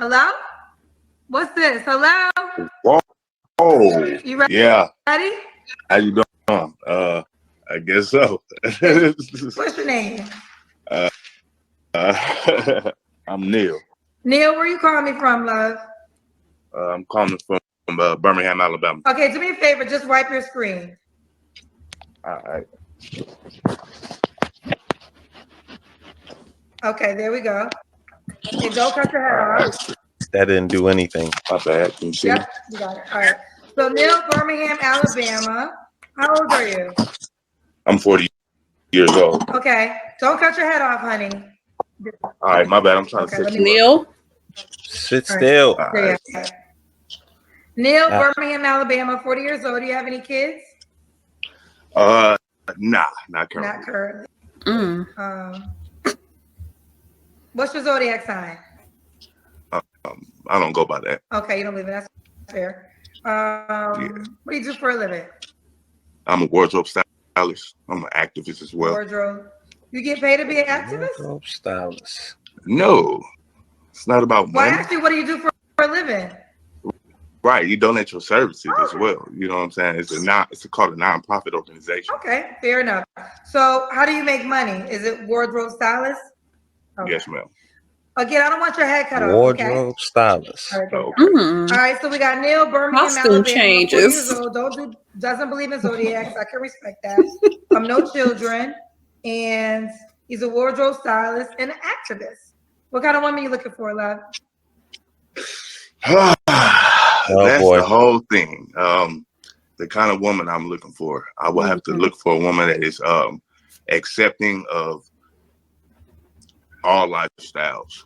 Hello? What's this? Hello? Whoa. You ready? Yeah. Ready? How you doing? I guess so. What's your name? I'm Neil. Neil, where you calling me from, love? I'm calling from Birmingham, Alabama. Okay, do me a favor. Just wipe your screen. All right. Okay, there we go. Okay, don't cut your head off. That didn't do anything. My bad. Can you see? Yep, you got it. All right. So, Neil, Birmingham, Alabama. How old are you? I'm 40 years old. Okay, don't cut your head off, honey. All right, my bad. I'm trying to sit you Neil. Sit still. All right. Neil, Birmingham, Alabama, 40 years old. Do you have any kids? Nah, not currently. Not currently. What's your zodiac sign? I don't go by that. Okay, you don't believe it. That's fair. What do you do for a living? I'm a wardrobe stylist. I'm an activist as well. Wardrobe. You get paid to be an activist? Wardrobe stylist. No, it's not about money. Well, actually, what do you do for a living? Right, you donate your services as well. You know what I'm saying? It's called a nonprofit organization. Okay, fair enough. So, how do you make money? Is it wardrobe stylist? Okay. Yes, ma'am. Again, I don't want your head cut off. Wardrobe stylist. All right, Okay. All right, so we got Neil, Birmingham, Costume Alabama, changes. 40 years old, doesn't believe in zodiacs. I can respect that. No children, and he's a wardrobe stylist and an activist. What kind of woman are you looking for, love? That's boy. the whole thing. The kind of woman I'm looking for, I will have to look for a woman that is accepting of all lifestyles.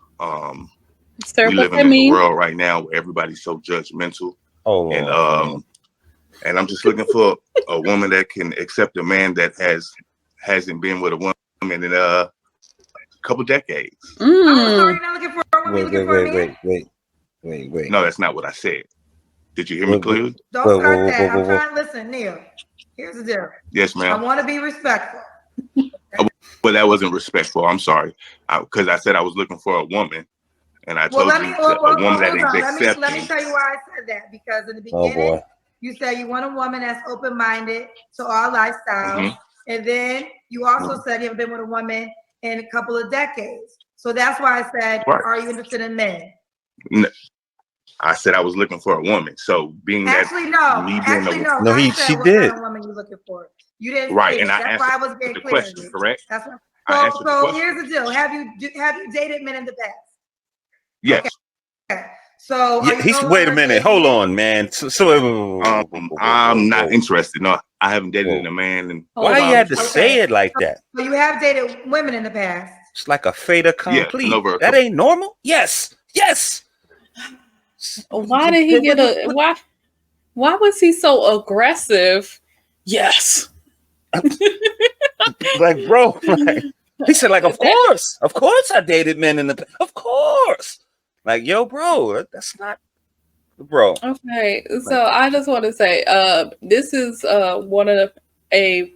Sir, we what live that in a mean? world right now where everybody's so judgmental. Oh, And I'm just looking for a woman that can accept a man that hasn't been with a woman in a couple decades. Oh, so you're not looking for a woman, you're looking for a man? Wait. No, that's not what I said. Did you hear me clearly? Don't start that. I'm trying to listen, Neil. Here's the deal. Yes, ma'am. I want to be respectful. Well, that wasn't respectful. I'm sorry. Because I said I was looking for a woman, and I told you a woman that is accepting. Let me tell you why I said that. Because in the beginning, you said you want a woman that's open-minded to all lifestyles. And then you also said you haven't been with a woman in a couple of decades. So that's why I said, are you interested in men? No. I said I was looking for a woman. So being no. she what did. Kind of woman you looking for? You didn't. Right, and that's why I was being the clear. question, correct? That's what. So here's the deal. Have you dated men in the past? Yes. Okay. So wait a minute. Hold on, man. I'm not interested. No, I haven't dated a man. And why you had to say it like that? So you have dated women in the past. It's like a fait accompli. Yeah, that ain't normal. Yes. Why did he get why was he so aggressive? Yes. Like, bro, he said, like, of course I dated men in the past. Of course. Like, yo, bro, that's not bro. Okay, so I just want to say, this is a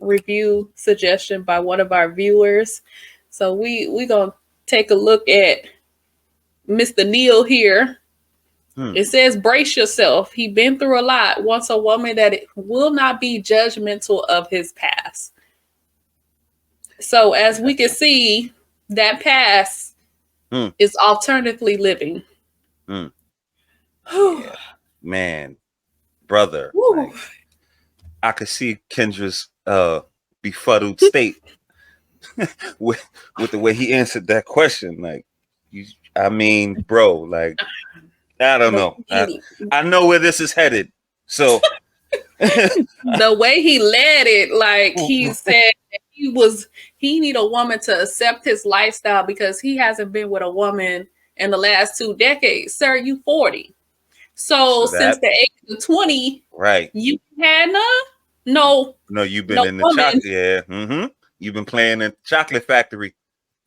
review suggestion by one of our viewers. So we gonna take a look at Mr. Neil here. It says, brace yourself. He been through a lot. Wants a woman that will not be judgmental of his past. So as we can see, that past is alternatively living. Yeah. Man, brother, like, I could see Kendra's befuddled state with the way he answered that question. Like, bro, like, I don't know. I know where this is headed. So the way he led it, like he said he need a woman to accept his lifestyle because he hasn't been with a woman in the last 2 decades. Sir, you 40. So since the age of 20, right? You had none? No, you've been in the chocolate. Yeah. You've been playing in the chocolate factory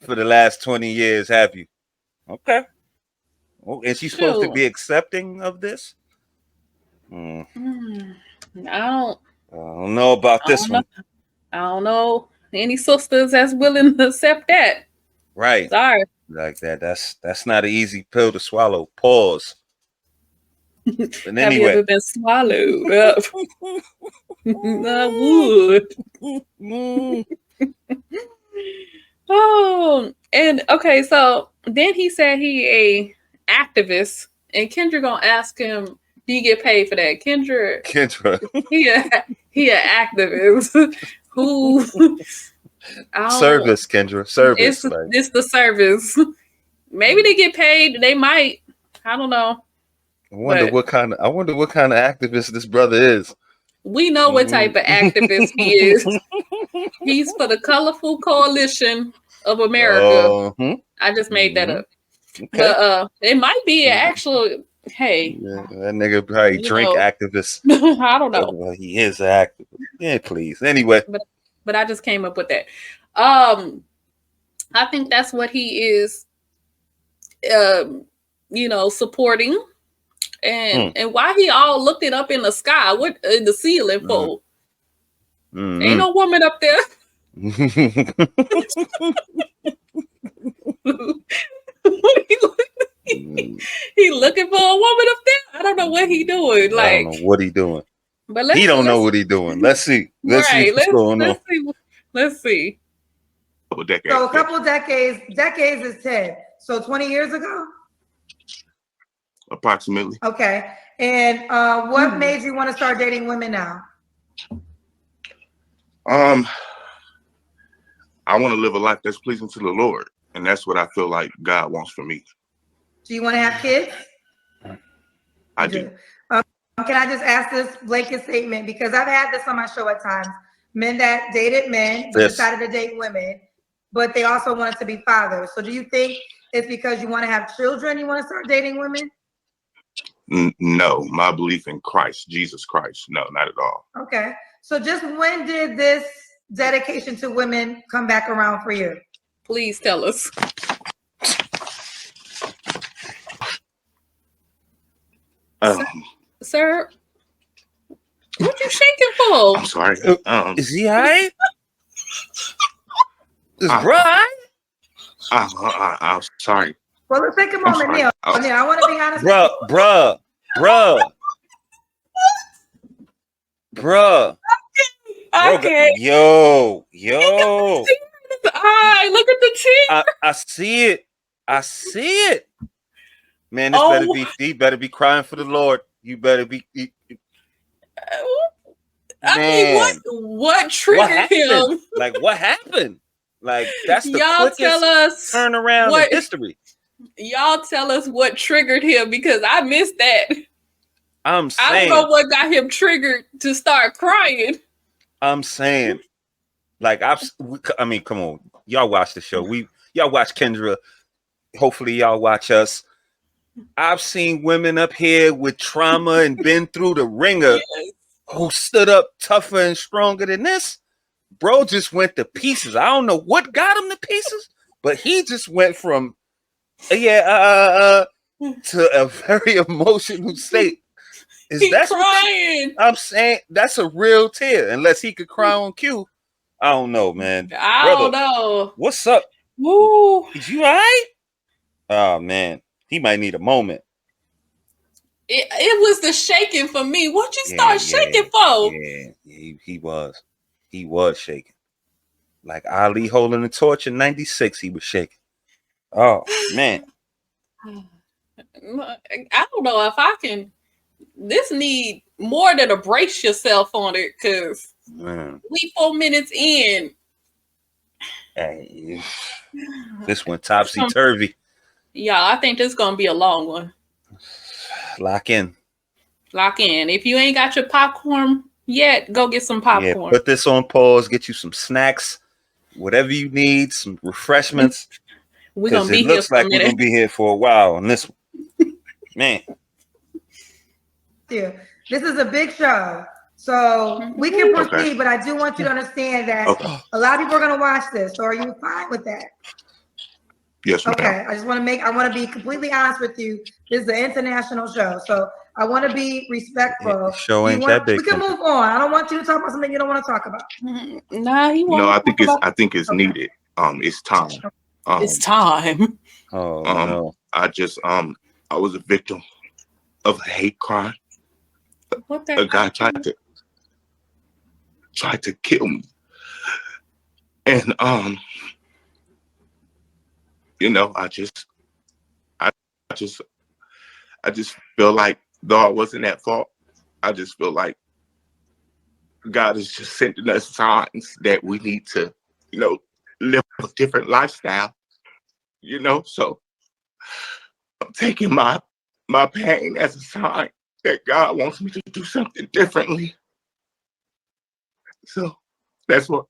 for the last 20 years, have you? Okay. Well, is she supposed to be accepting of this? I don't know about this one. I don't know any sisters that's willing to accept that. Right. Sorry. Like that. That's not an easy pill to swallow. Pause. But Have you anyway. ever been swallowed up? I would. Oh, and okay, so then he said he a activist, and Kendra gonna ask him, do you get paid for that? Kendra, he a activist who service, Kendra, service. It's the service. Maybe they get paid. They might. I don't know. I wonder what kind of activist this brother is. We know what type of activist he is. He's for the Colorful Coalition of America. I just made that up. Okay. But it might be an actual. Hey, that nigga probably drink activist. I don't know. He is an activist. Yeah, please. Anyway, but I just came up with that. I think that's what he is. Supporting. And why he all looked it up in the sky? What in the ceiling for? Ain't no woman up there. He looking for a woman up there. I don't know what he doing. Like, I don't know what he doing. But he don't know what he doing. Let's see. Let's see what's going on. Let's see. So a couple decades is 10. So 20 years ago. Approximately. Okay. And what made you want to start dating women now? I want to live a life that's pleasing to the Lord, and that's what I feel like God wants for me. Do you want to have kids? I do. Can I just ask this blanket statement, because I've had this on my show at times? Men that dated men decided to date women, but they also wanted to be fathers. So do you think it's because you want to have children you want to start dating women? No, my belief in Christ, Jesus Christ. No, not at all. Okay. So just when did this dedication to women come back around for you? Please tell us. Sir, what you shaking for? I'm sorry. Is he all right? Is bro? I'm sorry. Well, let's take a moment, Neil. Neil, I want to be honest. Bruh. Okay. Yo. Look at the tear. I see it. Man, this better be crying for the Lord. You better be. What triggered him? Like, what happened? Like, that's the y'all tell us turnaround in history. Y'all tell us what triggered him, because I missed that. I don't know what got him triggered to start crying. I'm saying, like, I mean, come on, y'all watch the show. Y'all watch Kendra. Hopefully, y'all watch us. I've seen women up here with trauma and been through the ringer who stood up tougher and stronger than this. Bro just went to pieces. I don't know what got him to pieces, but he just went from to a very emotional state. He's crying. I'm saying that's a real tear. Unless he could cry on cue. I don't know, man. I don't know. What's up? Woo. Is you all right? Oh, man. He might need a moment. It was the shaking for me. What you start shaking for? Yeah, he was. He was shaking. Like Ali holding the torch in 96, he was shaking. Oh, man. I don't know if I can. This need more than a brace yourself on it, because we 4 minutes in. Hey, this one topsy-turvy. Yeah, I think this is going to be a long one. Lock in. If you ain't got your popcorn yet, go get some popcorn. Yeah, put this on pause. Get you some snacks, whatever you need, some refreshments. We're going to be here looks like we're going to be here for a while on this one. Man. Yeah, this is a big show. So we can proceed, but I do want you to understand that a lot of people are going to watch this. So are you fine with that? Yes, ma'am. Okay. I want to be completely honest with you. This is an international show. So I want to be respectful. Show ain't that big. We can move on. I don't want you to talk about something you don't want to talk about. Nah, he won't. No, I think it's needed. It's time. It's time. Oh no. I was a victim of a hate crime. What the A guy tried to kill me. And you know, I just feel like, though I wasn't at fault, I just feel like God is just sending us signs that we need to, you know, live a different lifestyle, you know. So I'm taking my pain as a sign that God wants me to do something differently. So that's where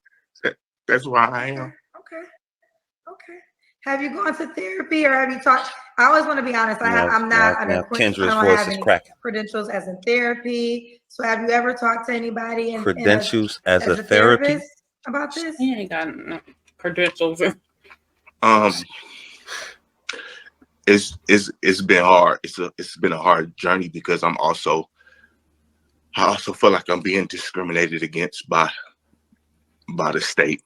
I am. Okay. Have you gone to therapy or have you talked? I always want to be honest. I'm not now I Kendra's don't voice have is any cracking. credentials as in therapy. So have you ever talked to anybody Credentials as a therapist therapist about this? He ain't got no credentials. It's been hard. It's been a hard journey because I also feel like I'm being discriminated against by the state.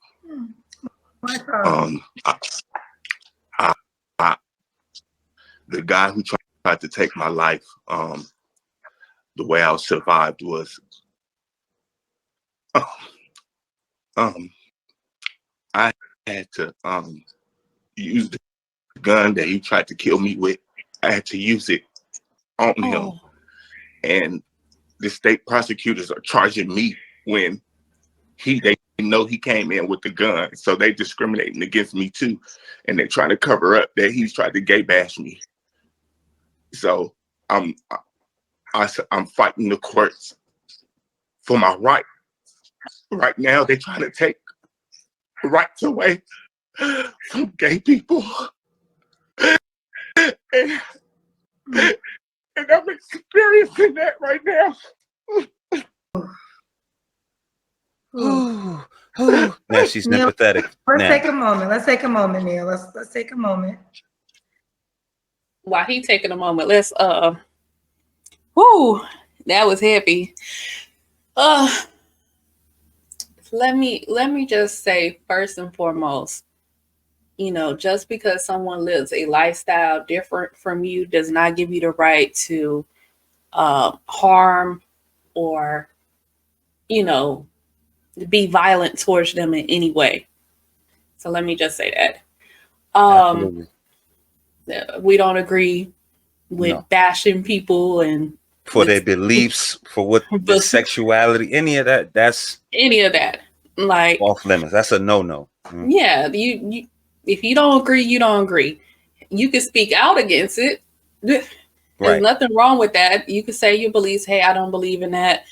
The guy who tried to take my life, the way I survived was, I had to use the gun that he tried to kill me with. I had to use it on him, and the state prosecutors are charging me when they know he came in with the gun, so they discriminating against me too, and they're trying to cover up that he's tried to gay bash me. So I'm fighting the courts for my right. Right now, they're trying to take rights away from gay people, and I'm experiencing that right now. Now she's sympathetic. Let's take a moment, Neil. Let's take a moment. While he taking a moment, let's that was heavy. Let me just say, first and foremost, you know, just because someone lives a lifestyle different from you does not give you the right to harm or, you know, be violent towards them in any way. So let me just say that. Absolutely. We don't agree with bashing people and for their beliefs, for what their sexuality, any of that. Like off limits. That's a no. Yeah, you if you don't agree, you don't agree. You can speak out against it. There's nothing wrong with that. You can say your beliefs. Hey, I don't believe in that.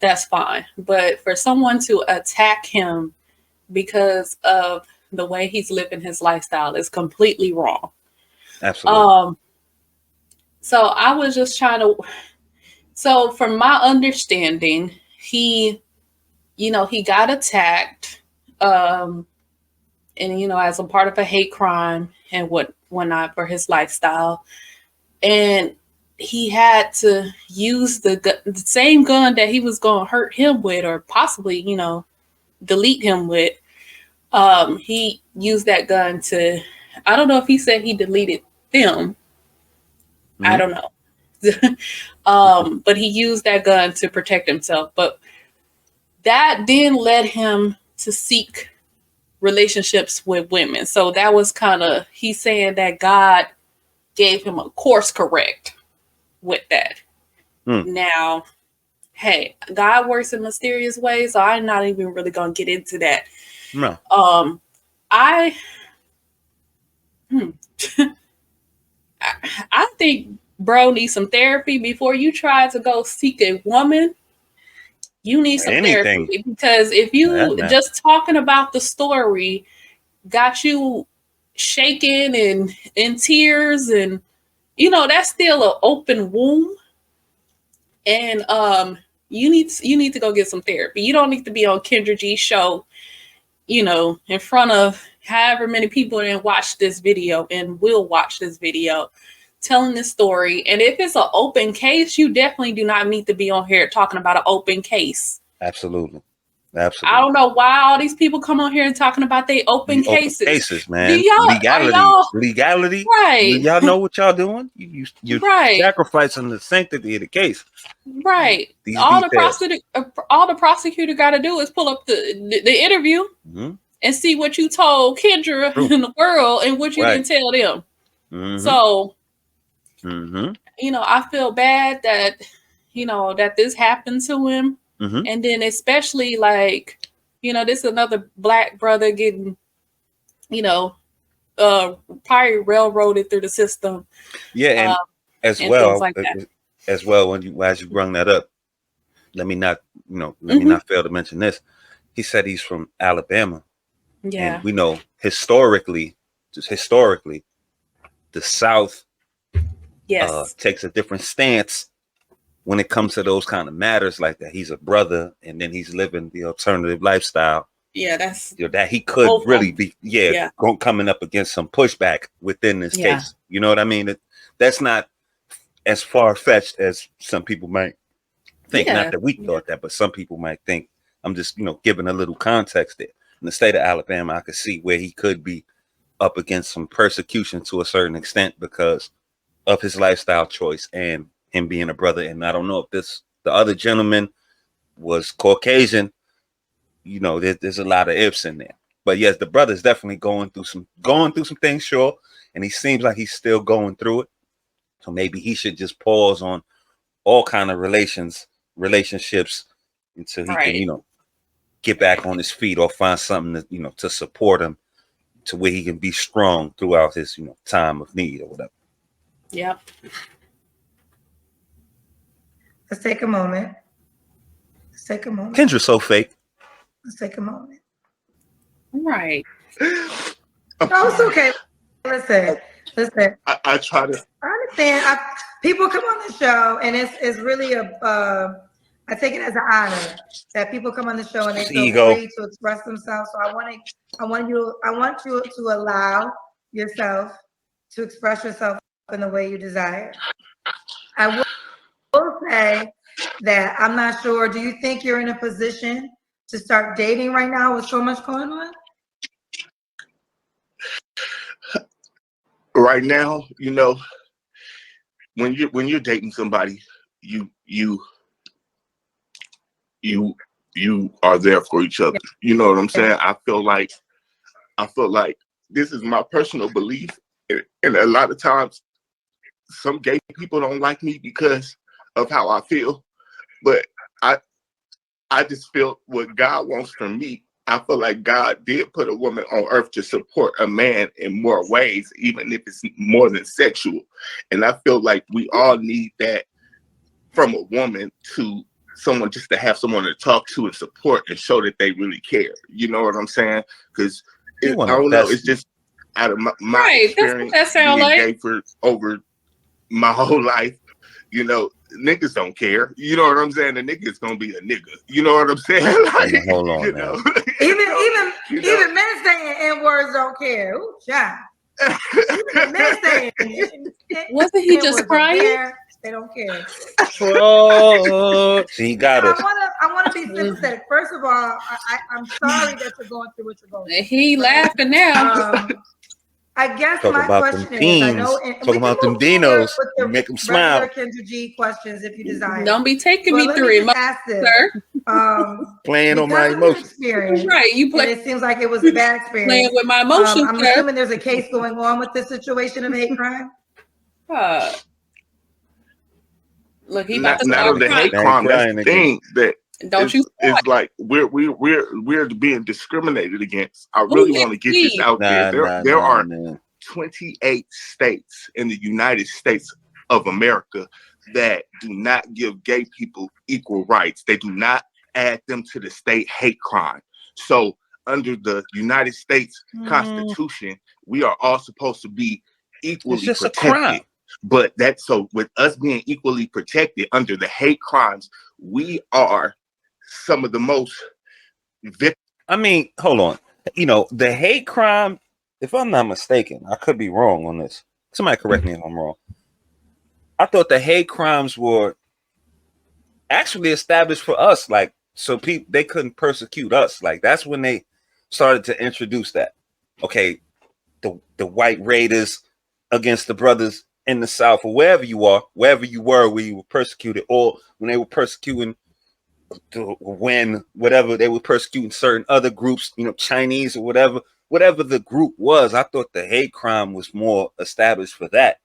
That's fine. But for someone to attack him because of the way he's living his lifestyle is completely wrong. Absolutely. So I was just trying to. So from my understanding, he got attacked, and as a part of a hate crime and whatnot for his lifestyle, and he had to use the same gun that he was going to hurt him with, or possibly, delete him with. He used that gun to. I don't know if he said he deleted them. Mm-hmm. I don't know. But he used that gun to protect himself. But that then led him to seek relationships with women. So that was kind of, he's saying that God gave him a course correct with that. Now, hey, God works in mysterious ways, so I'm not even really going to get into that. No. I think bro needs some therapy before you try to go seek a woman. You need some therapy, because if you just talking about the story got you shaking and in tears, and that's still an open wound, and you need to go get some therapy. You don't need to be on KendraG show, in front of however many people that watch this video and will watch this video, telling this story. And if it's an open case, you definitely do not need to be on here talking about an open case. Absolutely. Absolutely. I don't know why all these people come on here and talking about they open cases. Man. Do y'all, Legality. right? Y'all know what y'all doing? You're right. sacrificing the sanctity of the case. Right. These All details. the prosecutor got to do is pull up the interview and see what you told Kendra in the world and what you didn't tell them. So, you know, I feel bad that, you know, that this happened to him. And then especially like, you know, this is another black brother getting, you know, probably railroaded through the system. Yeah, and as well, when you as you bring that up, let me not fail to mention this. He said he's from Alabama. Yeah. And we know historically, the South takes a different stance when it comes to those kind of matters like that. He's a brother, and then he's living the alternative lifestyle. Yeah, that's that he could really be coming up against some pushback within this case. You know what I mean? That's not as far-fetched as some people might think. Not that we thought that, but some people might think. I'm just, giving a little context there. In the state of Alabama, I could see where he could be up against some persecution to a certain extent because of his lifestyle choice and him being a brother. And I don't know if the other gentleman was Caucasian. There's a lot of ifs in there. But yes, the brother's definitely going through some things, sure. And he seems like he's still going through it. So maybe he should just pause on all kind of relationships until he can, get back on his feet or find something to support him to where he can be strong throughout his, time of need or whatever. Yep. Let's take a moment. Kendra's so fake. Let's take a moment. Right. No, it's okay. Listen. I try to. I understand. People come on the show, and it's really I take it as an honor that people come on the show and they feel free to express themselves. So I want you to allow yourself to express yourself in the way you desire. I will say that I'm not sure. Do you think you're in a position to start dating right now with so much going on? Right now, when you're dating somebody, you are there for each other. You know what I'm saying? I feel like this is my personal belief, and a lot of times some gay people don't like me because of how I feel, but I just feel what God wants from me. I feel like God did put a woman on earth to support a man in more ways, even if it's more than sexual. And I feel like we all need that from a woman to someone, just to have someone to talk to and support and show that they really care. You know what I'm saying? Because I don't know, it's just out of my experience being gay for over my whole life. Niggas don't care. You know what I'm saying? The nigga's gonna be a nigga. You know what I'm saying? Like, hold on, now. Even men saying N-words don't care. Ooh, child. Even men saying wasn't he just crying? They don't care. He got us. I want to be sympathetic. First of all, I'm sorry that you're going through what you're going through. He laughing now. I guess talk my about question them is, I know, talk about them dinos, make them smile. KendraG questions if you desire. Don't be taking me through it, sir. Playing on my emotions. Right, you play. It seems like it was a bad experience. Playing with my emotions. I'm assuming there's a case going on with this situation of hate crime. Look, he not on the hate crime. That's the thing that it's like we're being discriminated against. I really want to get this out there. There are 28 states in the United States of America that do not give gay people equal rights. They do not add them to the state hate crime. So under the United States Constitution, we are all supposed to be equally protected. But so with us being equally protected under the hate crimes, we are some of the most I mean, hold on. The hate crime, if I'm not mistaken, I could be wrong on this. Somebody correct me if I'm wrong. I thought the hate crimes were actually established for us like So people, they couldn't persecute us. Like that's when they started to introduce that. Okay, the white raiders against the brothers in the South, or wherever you are, wherever you were persecuted, or when they were persecuting whatever they were persecuting certain other groups, Chinese or whatever the group was. I thought the hate crime was more established for that.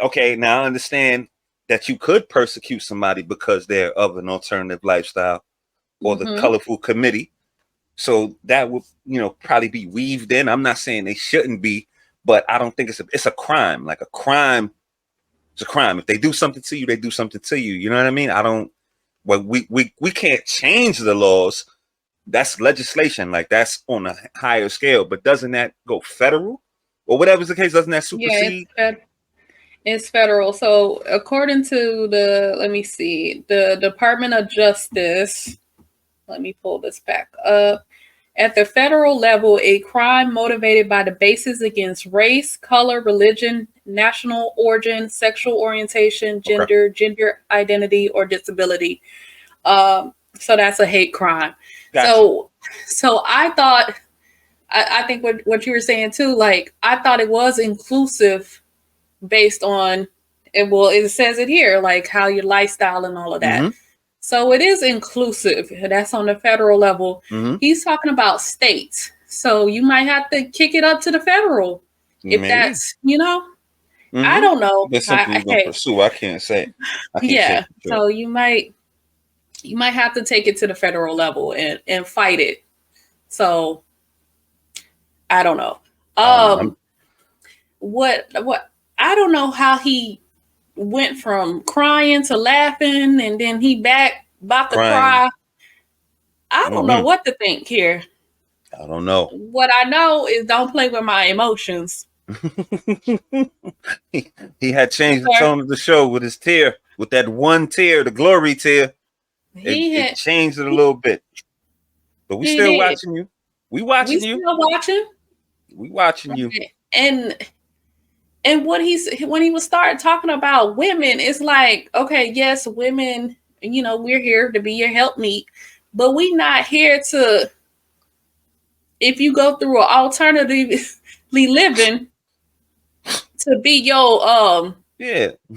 Okay, now I understand that you could persecute somebody because they're of an alternative lifestyle or the colorful committee. So that would, probably be weaved in. I'm not saying they shouldn't be, but I don't think it's a crime. Like a crime, it's a crime. If they do something to you, they do something to you. You know what I mean? We can't change the laws. That's legislation. Like that's on a higher scale. But doesn't that go federal or whatever's the case? Doesn't that supersede? Yeah, it's federal. So according to the Department of Justice, let me pull this back up. At the federal level, a crime motivated by the basis against race, color, religion, national origin, sexual orientation, gender, gender identity, or disability. So that's a hate crime. Gotcha. So I thought, I think what you were saying too, like I thought it was inclusive based on it. Well, it says it here, like how your lifestyle and all of that. So it is inclusive. That's on the federal level. He's talking about states. So you might have to kick it up to the federal. If that's, I don't know. That's something you're going to pursue. I can't say. Yeah. So you might have to take it to the federal level and fight it. So I don't know. What I don't know how he went from crying to laughing and then he back about to cry. I don't know what to think here. I don't know. What I know is don't play with my emotions. he had changed the tone of the show with his tear, with that one tear, the glory tear. It changed it a little bit. But we still watching you. We watching you. Still watching? We watching you. And when he was starting talking about women, it's like, okay, yes, women, we're here to be your helpmeet, but we not here to, if you go through an alternatively living, to be your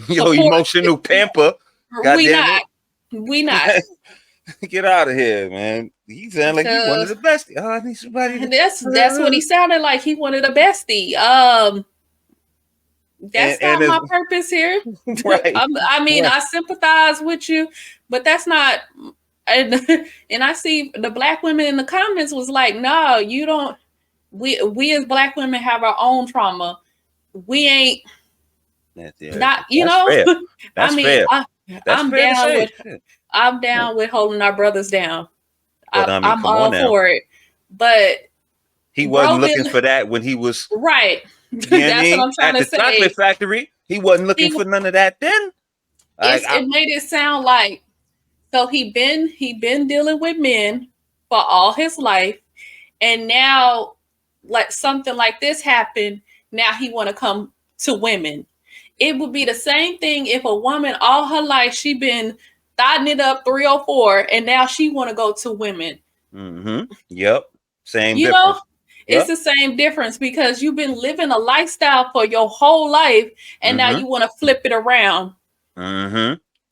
emotional pamper. We not. Get out of here, man. He sounded like he wanted the bestie. Oh, I need somebody. That's what he sounded like. He wanted a bestie. That's not my purpose here. Right. I sympathize with you, but that's not. And I see the black women in the comments was like, no, you don't. We as black women have our own trauma. We ain't not, Fair. That's fair. I'm down with holding our brothers down. I'm all for it. But he wasn't looking for that when he was right. That's what I'm trying to say. At the chocolate factory, he wasn't looking for none of that then. It made it sound like so he been dealing with men for all his life, and now like something like this happened. Now he want to come to women. It would be the same thing if a woman all her life she been thotting it up 304, and now she want to go to women. Yep. Same difference. It's the same difference because you've been living a lifestyle for your whole life, and now you want to flip it around.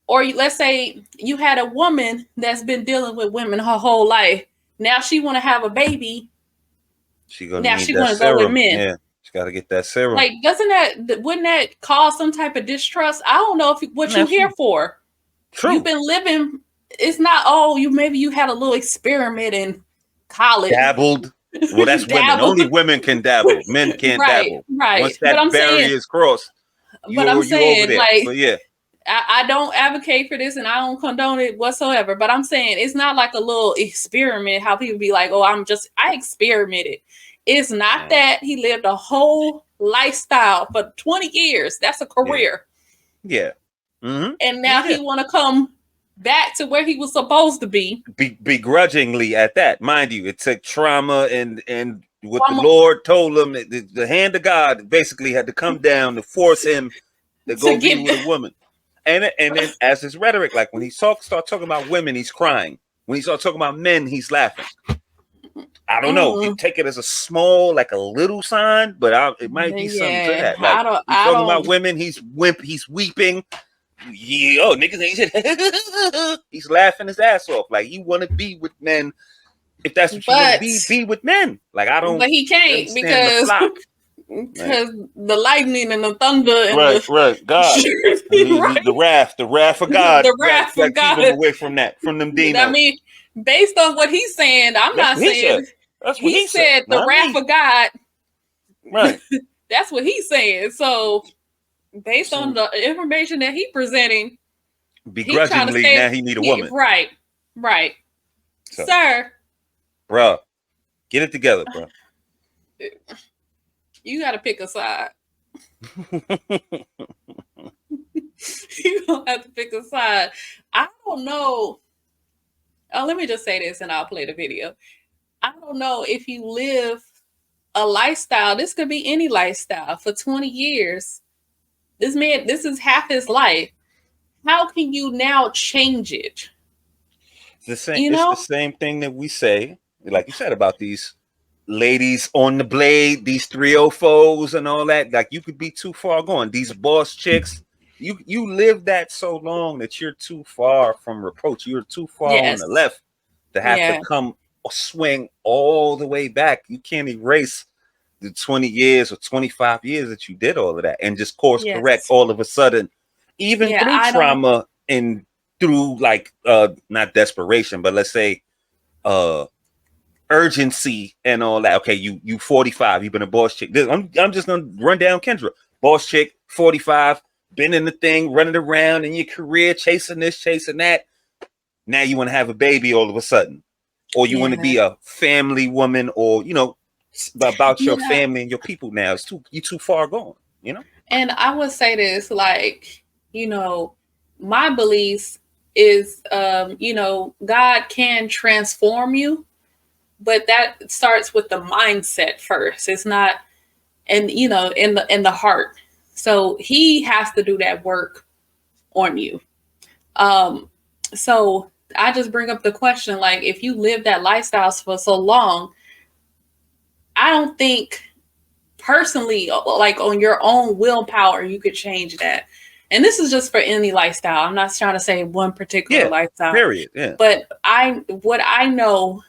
Or let's say you had a woman that's been dealing with women her whole life. Now she want to have a baby. She want to go with men. Yeah, she got to get that serum. Like, wouldn't that cause some type of distrust? I don't know what you're here for. True. You've been living. It's not. Maybe you had a little experiment in college. Dabbled. Well, that's women. Only women can dabble. Men can't dabble. Right. Once that barrier is crossed, I'm saying, over there. like, so, yeah. I don't advocate for this and I don't condone it whatsoever. But I'm saying it's not like a little experiment. How people be like, I experimented. It's not that. He lived a whole lifestyle for 20 years. That's a career. Yeah. And now he want to come back to where he was supposed to be. Begrudgingly at that. Mind you, it took trauma and what the Lord told him, the hand of God basically had to come down to force him to go be with a woman. And then as his rhetoric, like when he start talking about women, he's crying. When he starts talking about men, he's laughing. I don't know. You take it as a small, like a little sign, but it might be something to that. Like he's talking about women, he's weeping. Yeah, oh, niggas ain't he's laughing his ass off. Like you want to be with men. If that's what you want to be with men. Like I don't. But he can't because the lightning and the thunder and right, God, the wrath of God, the wrath of God, keep him away from them demons. I mean, based on what he's saying, I'm not saying. That's what he said. The wrath of God. Right. That's what he's saying. So, based on the information that he's presenting, begrudgingly, now he need a woman. Right. So, sir. Bro, get it together, bro. You got to pick a side. You don't have to pick a side. I don't know. Oh, let me just say this and I'll play the video. I don't know if you live a lifestyle. This could be any lifestyle for 20 years. This man, this is half his life. How can you now change it? It's the same thing that we say, like you said, about these ladies on the blade, these 304s and all that. Like you could be too far gone. These boss chicks, you live that so long that you're too far from reproach. You're too far on the left to have to come swing all the way back. You can't erase the 20 years or 25 years that you did all of that and just course correct all of a sudden, even through trauma and through like not desperation, but let's say urgency and all that. Okay, you 45, you've been a boss chick. I'm just gonna run down Kendra. Boss chick, 45, been in the thing, running around in your career, chasing this, chasing that. Now you want to have a baby all of a sudden. Or you want to be a family woman, or about your family and your people. Now you're too far gone, And I would say this, like, my beliefs is, God can transform you, but that starts with the mindset first. It's not, and in the heart. So he has to do that work on you. So I just bring up the question, like, if you live that lifestyle for so long, I don't think personally, like on your own willpower, you could change that. And this is just for any lifestyle. I'm not trying to say one particular lifestyle. Period. Yeah. But what I know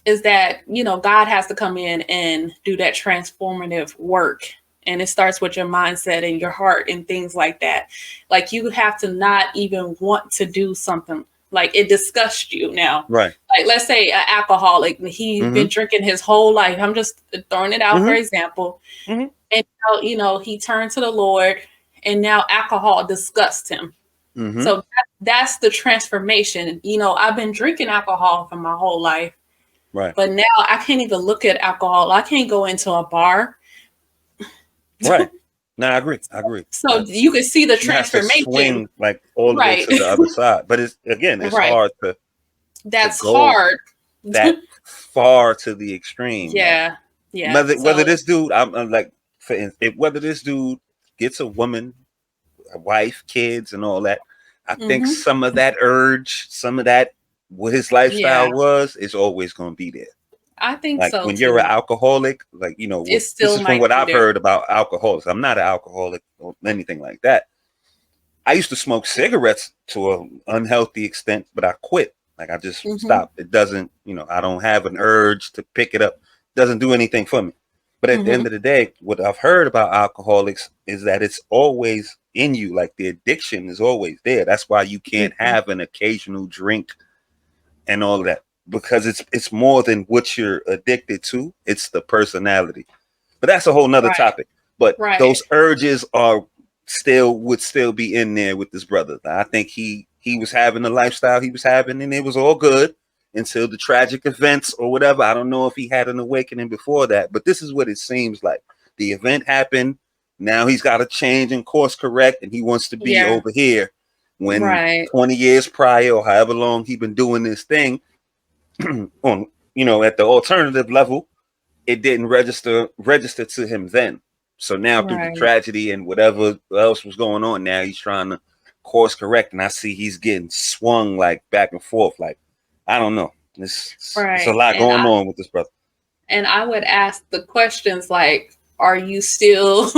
is that, God has to come in and do that transformative work. And it starts with your mindset and your heart and things like that. Like you have to not even want to do something. Like it disgusts you now. Right. Like let's say an alcoholic, he's been drinking his whole life. I'm just throwing it out for example. And now, he turned to the Lord and now alcohol disgusts him. So that's the transformation. I've been drinking alcohol for my whole life. Right. But now I can't even look at alcohol. I can't go into a bar. Right. No, I agree. So you can see the transformation. You have to swing like all the way to the other side. But it's hard to. That's hard. That far to the extreme. Yeah. Yeah. Whether this dude, I'm like, for instance, whether this dude gets a woman, a wife, kids, and all that, I think some of that urge, some of that, what his lifestyle is always going to be there. I think like so. When you're an alcoholic, like, this is from what I've heard about alcoholics. I'm not an alcoholic or anything like that. I used to smoke cigarettes to an unhealthy extent, but I quit. Like I just stopped. It doesn't, I don't have an urge to pick it up. It doesn't do anything for me. But at the end of the day, what I've heard about alcoholics is that it's always in you. Like the addiction is always there. That's why you can't have an occasional drink and all of that. Because it's more than what you're addicted to. It's the personality. But that's a whole nother topic. But those urges would still be in there with this brother. I think he was having the lifestyle he was having, and it was all good until the tragic events or whatever. I don't know if he had an awakening before that, but this is what it seems like. The event happened. Now he's got to change and course correct, and he wants to be over here when 20 years prior or however long he been doing this thing on, at the alternative level, it didn't register to him then. So now through the tragedy and whatever else was going on, now he's trying to course correct, and I see he's getting swung like back and forth. Like, I don't know. It's a lot going on with this brother. And I would ask the questions like, are you still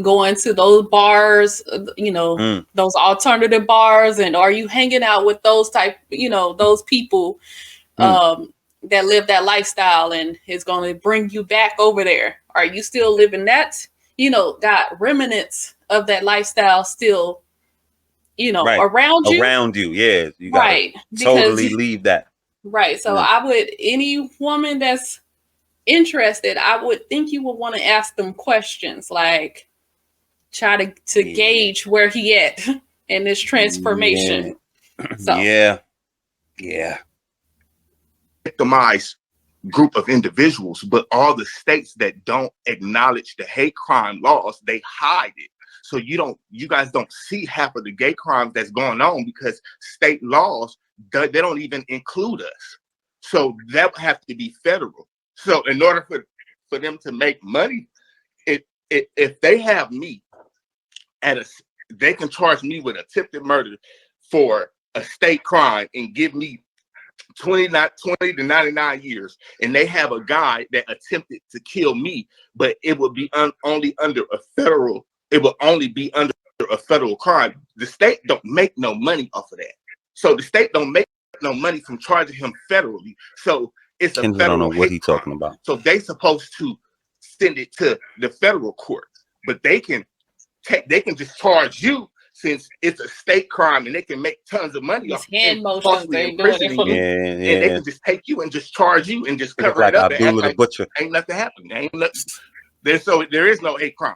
going to those bars, those alternative bars, and are you hanging out with those type, those people that live that lifestyle and is going to bring you back over there? Are you still living that, got remnants of that lifestyle still, around you? Around you, yeah. You gotta totally leave that. Right. So I would, any woman that's interested, I would think you would want to ask them questions, like try to gauge where he at in this transformation. Yeah. Victimized group of individuals, but all the states that don't acknowledge the hate crime laws, they hide it. So you guys don't see half of the gay crimes that's going on because state laws, they don't even include us. So that would have to be federal. So in order for them to make money, if they have me they can charge me with attempted murder for a state crime and give me 20 to 99 years, and they have a guy that attempted to kill me, but it would be only under a federal. It will only be under a federal crime. The state don't make no money off of that. So the state don't make no money from charging him federally. So it's a Kendra federal. don't know what he's talking about. So they supposed to send it to the federal court, but they can just charge you since it's a state crime, and they can make tons of money off hand motions. They doing it for me. And they can just take you and just charge you and just cover it up. Abdullah the Butcher. Ain't nothing happening. Ain't nothing. So there is no hate crime.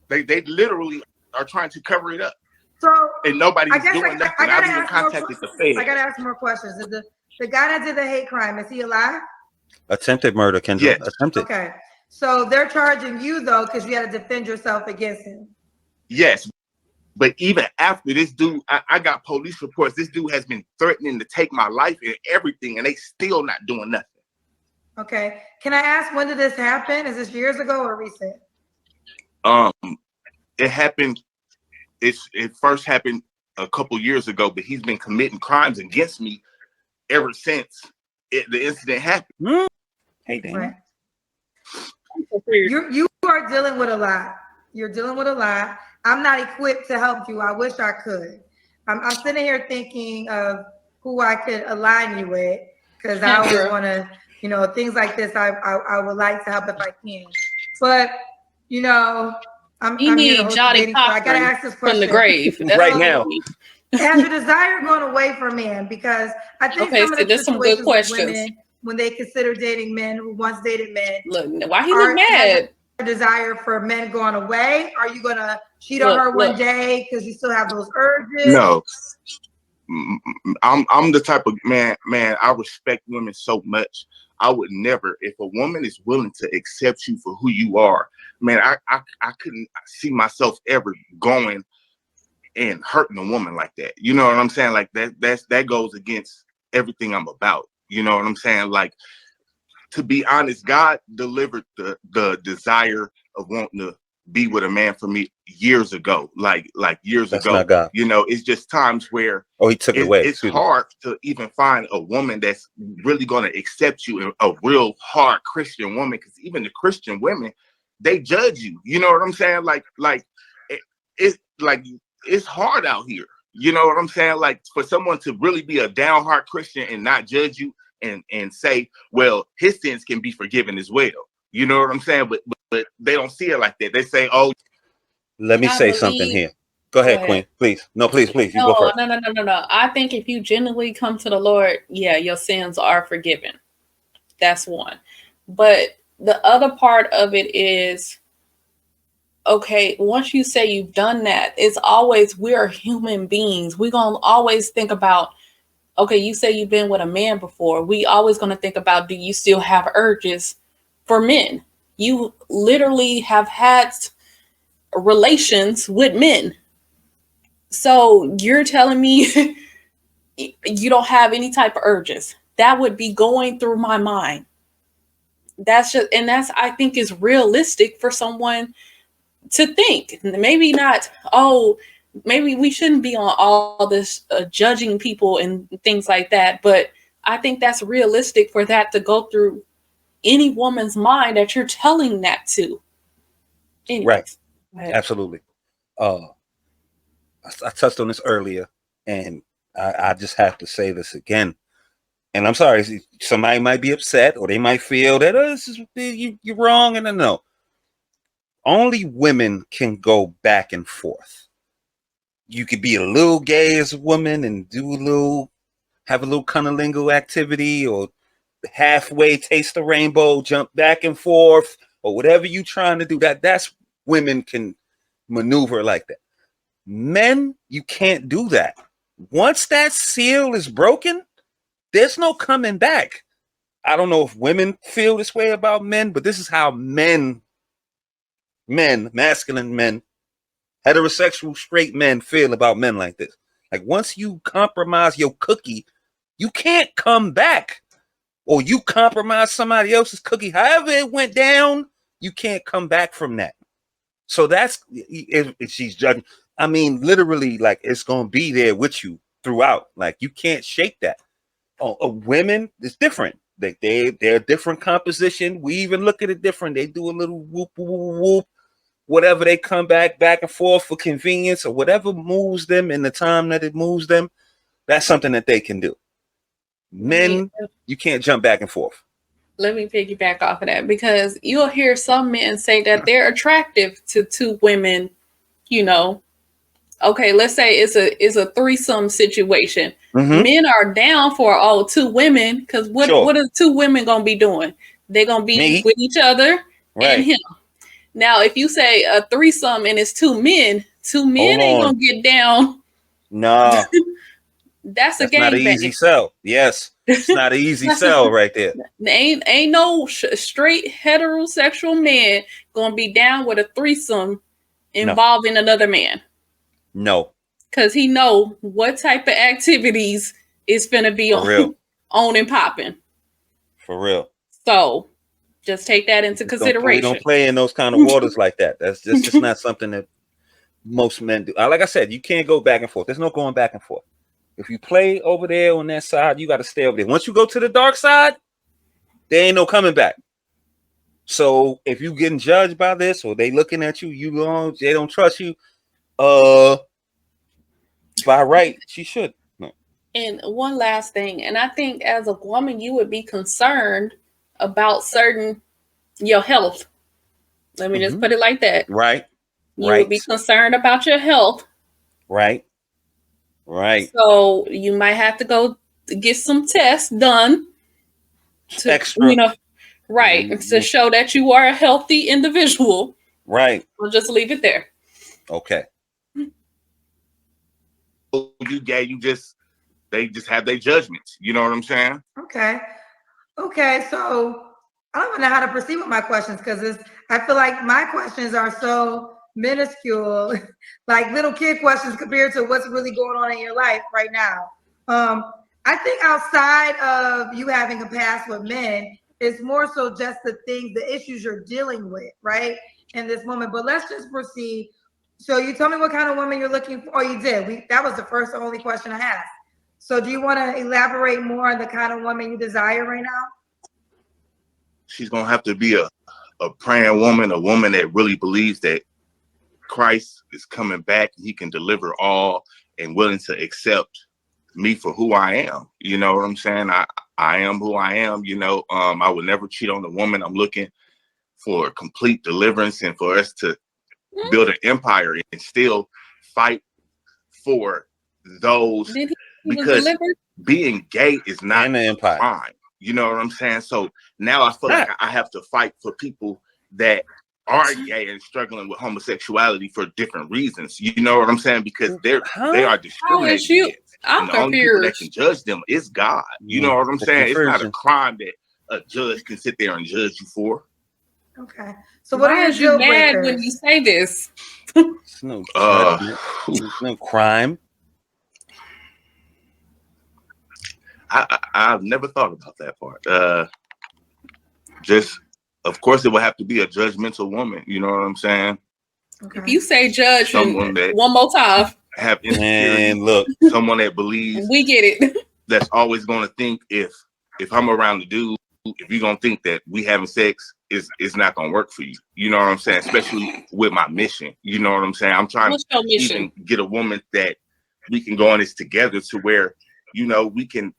They literally are trying to cover it up. So and nobody's doing nothing. I've even contacted the Fed. I gotta ask more questions. Is the guy that did the hate crime, is he alive? Attempted murder, Kendra. Yes. Attempted. Okay. So they're charging you though, because you had to defend yourself against him. Yes. But even after this dude, I got police reports. This dude has been threatening to take my life and everything, and they still not doing nothing. Okay. Can I ask, when did this happen? Is this years ago or recent? It happened. It first happened a couple years ago, but he's been committing crimes against me ever since the incident happened. Hey, Dan. Right. You are dealing with a lot. You're dealing with a lot. I'm not equipped to help you. I wish I could. I'm sitting here thinking of who I could align you with, because I always want to, things like this. I would like to help if I can, but I'm need here Johnny so I gotta ask this question from the grave right now. Has your desire gone away from men? Because I think some of the there's some good questions. Women, when they consider dating men who once dated men, look, why he look mad? Desire for men going away? Are you gonna cheat on her one day because you still have those urges? No, I'm the type of man. I respect women so much. I would never, if a woman is willing to accept you for who you are, man, I couldn't see myself ever going and hurting a woman like that. You know what I'm saying? Like that goes against everything I'm about. You know what I'm saying? Like, to be honest, God delivered the desire of wanting to be with a man for me years ago, like years That's ago. not God. It's just times where he took it away. It's hard to even find a woman that's really going to accept you, a real hard Christian woman, because even the Christian women, they judge you. You know what I'm saying? It's hard out here. You know what I'm saying? Like, for someone to really be a down hard Christian and not judge you and say, well, his sins can be forgiven as well. You know what I'm saying? But they don't see it like that. They say, oh, let me say something here. Go ahead, Queen. Please. No, please. You go first. No. I think if you genuinely come to the Lord, your sins are forgiven. That's one. But the other part of it is, okay, once you say you've done that, it's always, we're human beings. We're going to always think about, okay, you say you've been with a man before. We always going to think about, do you still have urges for men? You literally have had relations with men. So you're telling me you don't have any type of urges? That would be going through my mind. That's I think is realistic for someone to think. Maybe not, maybe we shouldn't be on all this judging people and things like that. But I think that's realistic for that to go through any woman's mind that you're telling that to. Anyways, right. Absolutely. I touched on this earlier, and I just have to say this again. And I'm sorry, somebody might be upset, or they might feel that you're wrong. And no, only women can go back and forth. You could be a little gay as a woman and have a little cunnilingus activity, or halfway taste the rainbow, jump back and forth, or whatever you're trying to do. That's women can maneuver like that. Men, you can't do that. Once that seal is broken, there's no coming back. I don't know if women feel this way about men, but this is how men, masculine men, heterosexual straight men feel about men like this. Like, once you compromise your cookie, you can't come back. Or you compromise somebody else's cookie, however it went down, you can't come back from that. So that's, if she's judging, I mean, literally, like, it's going to be there with you throughout. Like, you can't shake that. Women, it's different. They're a different composition. We even look at it different. They do a little whoop, whoop, whoop, whatever. They come back and forth for convenience, or whatever moves them in the time that it moves them. That's something that they can do. Men, you can't jump back and forth. Let me piggyback off of that, because you'll hear some men say that they're attractive to two women, you know. Okay, let's say it's a threesome situation. Mm-hmm. Men are down for two women, because what are two women gonna be doing? They're gonna be with each other and him. Now, if you say a threesome and it's two men ain't gonna get down. No. That's a game. Not an easy sell. Yes, it's not an easy sell right there. Ain't no straight heterosexual man gonna be down with a threesome involving another man. No, because he know what type of activities is finna be on and popping. For real. So just take that into consideration. We don't play in those kind of waters like that. That's just not something that most men do. Like I said, you can't go back and forth. There's no going back and forth. If you play over there on that side, you got to stay over there. Once you go to the dark side, there ain't no coming back. So if you getting judged by this, or they looking at you, they don't trust you. By right, she should. No. And one last thing, and I think as a woman, you would be concerned about your health. Let me just put it like that. Right. You would be concerned about your health. Right. So you might have to go get some tests done. Extra. To show that you are a healthy individual. Right. We'll just leave it there. Okay. They just have their judgments. You know what I'm saying? Okay. So I don't even know how to proceed with my questions, because I feel like my questions are so minuscule, like little kid questions compared to what's really going on in your life right now. I think outside of you having a past with men, it's more so just the issues you're dealing with, right, in this moment. But let's just proceed. So you told me what kind of woman you're looking for. Oh, you did. That was the first and only question I asked. So do you want to elaborate more on the kind of woman you desire right now? She's going to have to be a praying woman, a woman that really believes that Christ is coming back and he can deliver all, and willing to accept me for who I am. You know what I'm saying? I am who I am. I would never cheat on a woman. I'm looking for complete deliverance, and for us to build an empire and still fight for those, because being gay is not a crime. You know what I'm saying? So now I feel like I have to fight for people that are gay and struggling with homosexuality for different reasons. You know what I'm saying? Because they are discriminated against. And the only people that can judge them is God. You know what I'm saying? It's not a crime that a judge can sit there and judge you for. Okay. So what are you mad when you say this? It's no judgment. It's no crime. I've never thought about that part. Of course, it would have to be a judgmental woman. You know what I'm saying? Okay. If you say judge one more time. have insecurity. And look, someone that believes, we get it. that's always going to think if I'm around the dude, if you're gonna think that we having sex is not gonna work for you. You know what I'm saying? Especially with my mission. You know what I'm saying? I'm trying to even get a woman that we can go on this together to where, you know, we can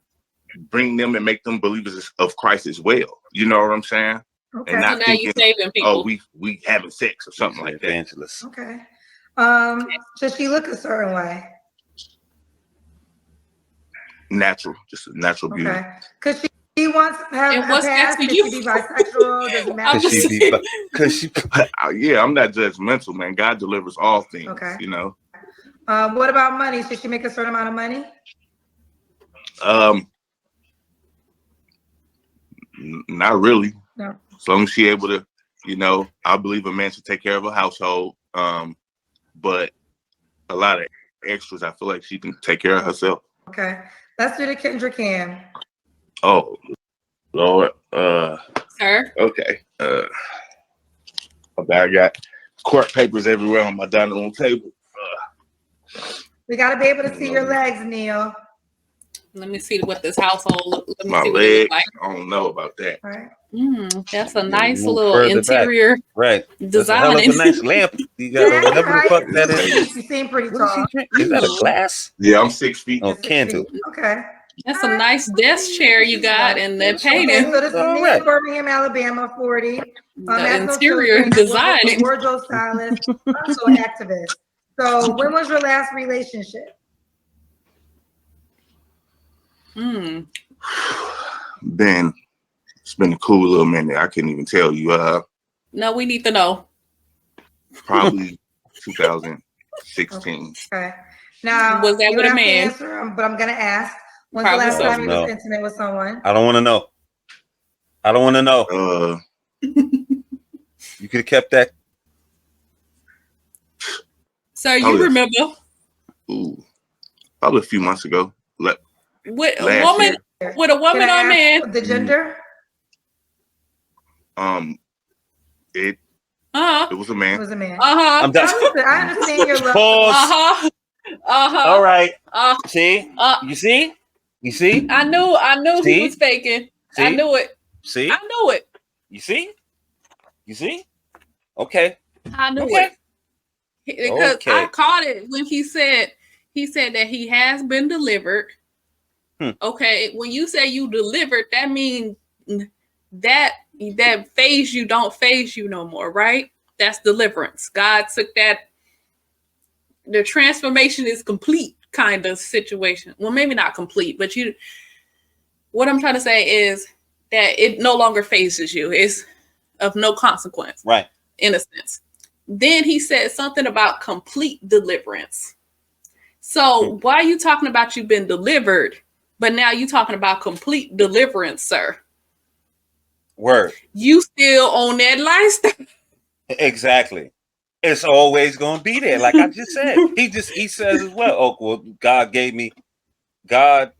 bring them and make them believers of Christ as well. You know what I'm saying? Okay. And not So now thinking, you saving people. oh, we having sex or something like that. Evangelist. Okay. Does she look a certain way? Natural, just a natural beauty. Okay. Because she wants to have And a what's past. next for Could you? she be bisexual? Does it matter? Cause she Yeah, I'm not judgmental, man. God delivers all things. Okay. You know. What about money? Should she make a certain amount of money? Not really. No. As long as she able to, you know, I believe a man should take care of a household. But a lot of extras, I feel like she can take care of herself. Okay. Let's do the KendraG. Oh, Lord. Sir. Okay. I got court papers everywhere on my dining room table. We got to be able to see your legs, Neil. Let me see what this household. Let me My see what it legs, look like. I don't know about that. All right. That's a nice move little further interior back. Right. design. That's a hell of a nice lamp. You got whatever the fuck that is. You seem pretty What is tall. she drinking? Is that a glass? Yeah, I'm 6 feet. Oh, 6 candle. feet. Okay. That's a nice desk chair you got, and that painting. Okay, so this is All Neil, right. Birmingham, Alabama, 40. The Has no interior children, design. wardrobe stylist, also an activist. So when was your last relationship? It's been a cool little minute. I couldn't even tell you. No, we need to know. Probably 2016. Okay. Now, Was that you with a don't have to man? answer them, but I'm gonna ask. When's Probably the last so. time you No. was intimate with someone? I don't want to know. I don't want to know. You could have kept that. So you remember Probably a few months ago. with a Last woman, year. with a woman Can I or a ask man? the gender? It Uh-huh. was a It man. was a man. Uh-huh. I'm done. I understand your love. Pause. Uh-huh. Uh-huh. All right. See? Uh, You see? You see? I knew See? he was faking. See? I knew it. See? I knew it. You see? You see? Okay. I knew Okay. it. Because Okay. I caught it when he said that he has been delivered. Okay. When you say you delivered, that means that phase you don't phase you no more, right? That's deliverance. God took that. The transformation is complete kind of situation. Well, maybe not complete, but what I'm trying to say is that it no longer phases you. It's of no consequence. Right. In a sense. Then he said something about complete deliverance. So why are you talking about you've been delivered, but now you talking about complete deliverance, sir? Word. You still on that lifestyle. Exactly. It's always gonna be there. Like I just said. He says as well. Oh, well, God gave me God.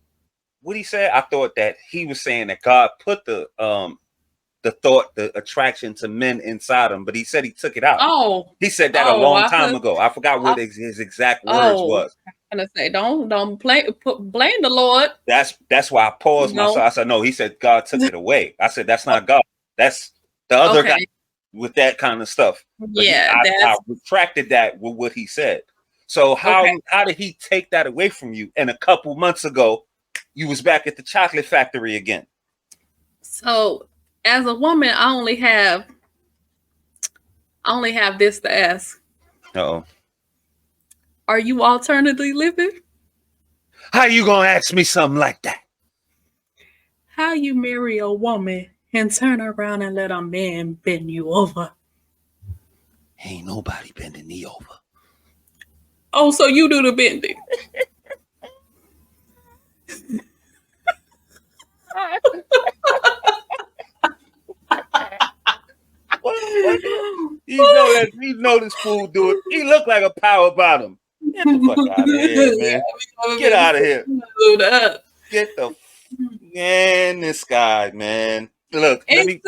What he said? I thought that he was saying that God put the attraction to men inside him, but he said he took it out. Oh, he said that a long time ago. I forgot what his exact words was. I'm gonna say, don't blame the Lord. That's why I paused myself. I said, no, he said God took it away. I said, that's not God. That's the other guy with that kind of stuff. But yeah, I retracted that with what he said. So how did he take that away from you? And a couple months ago, you was back at the chocolate factory again. So as a woman, I only have this to ask. Uh-oh. Are you alternately living? How you gonna ask me something like that? How you marry a woman and turn around and let a man bend you over? Ain't nobody bending me over. Oh, so you do the bending. You know this fool do it. He look like a power bottom. Get the fuck out of here, man. Get out of here. Get the man, this guy, man. Look, let me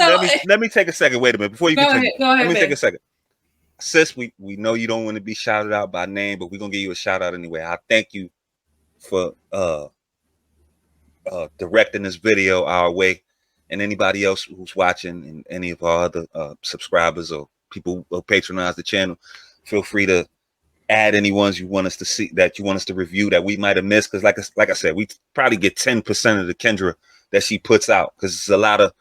take a second. Wait a minute before you continue. Go ahead, let me take a second. sis, we know you don't want to be shouted out by name, but we're gonna give you a shout out anyway. I thank you for directing this video our way, and anybody else who's watching, and any of our other subscribers or people who patronize the channel, feel free to add any ones you want us to see, that you want us to review, that we might have missed, because like I said, we probably get 10% of the Kendra that she puts out, because it's a lot of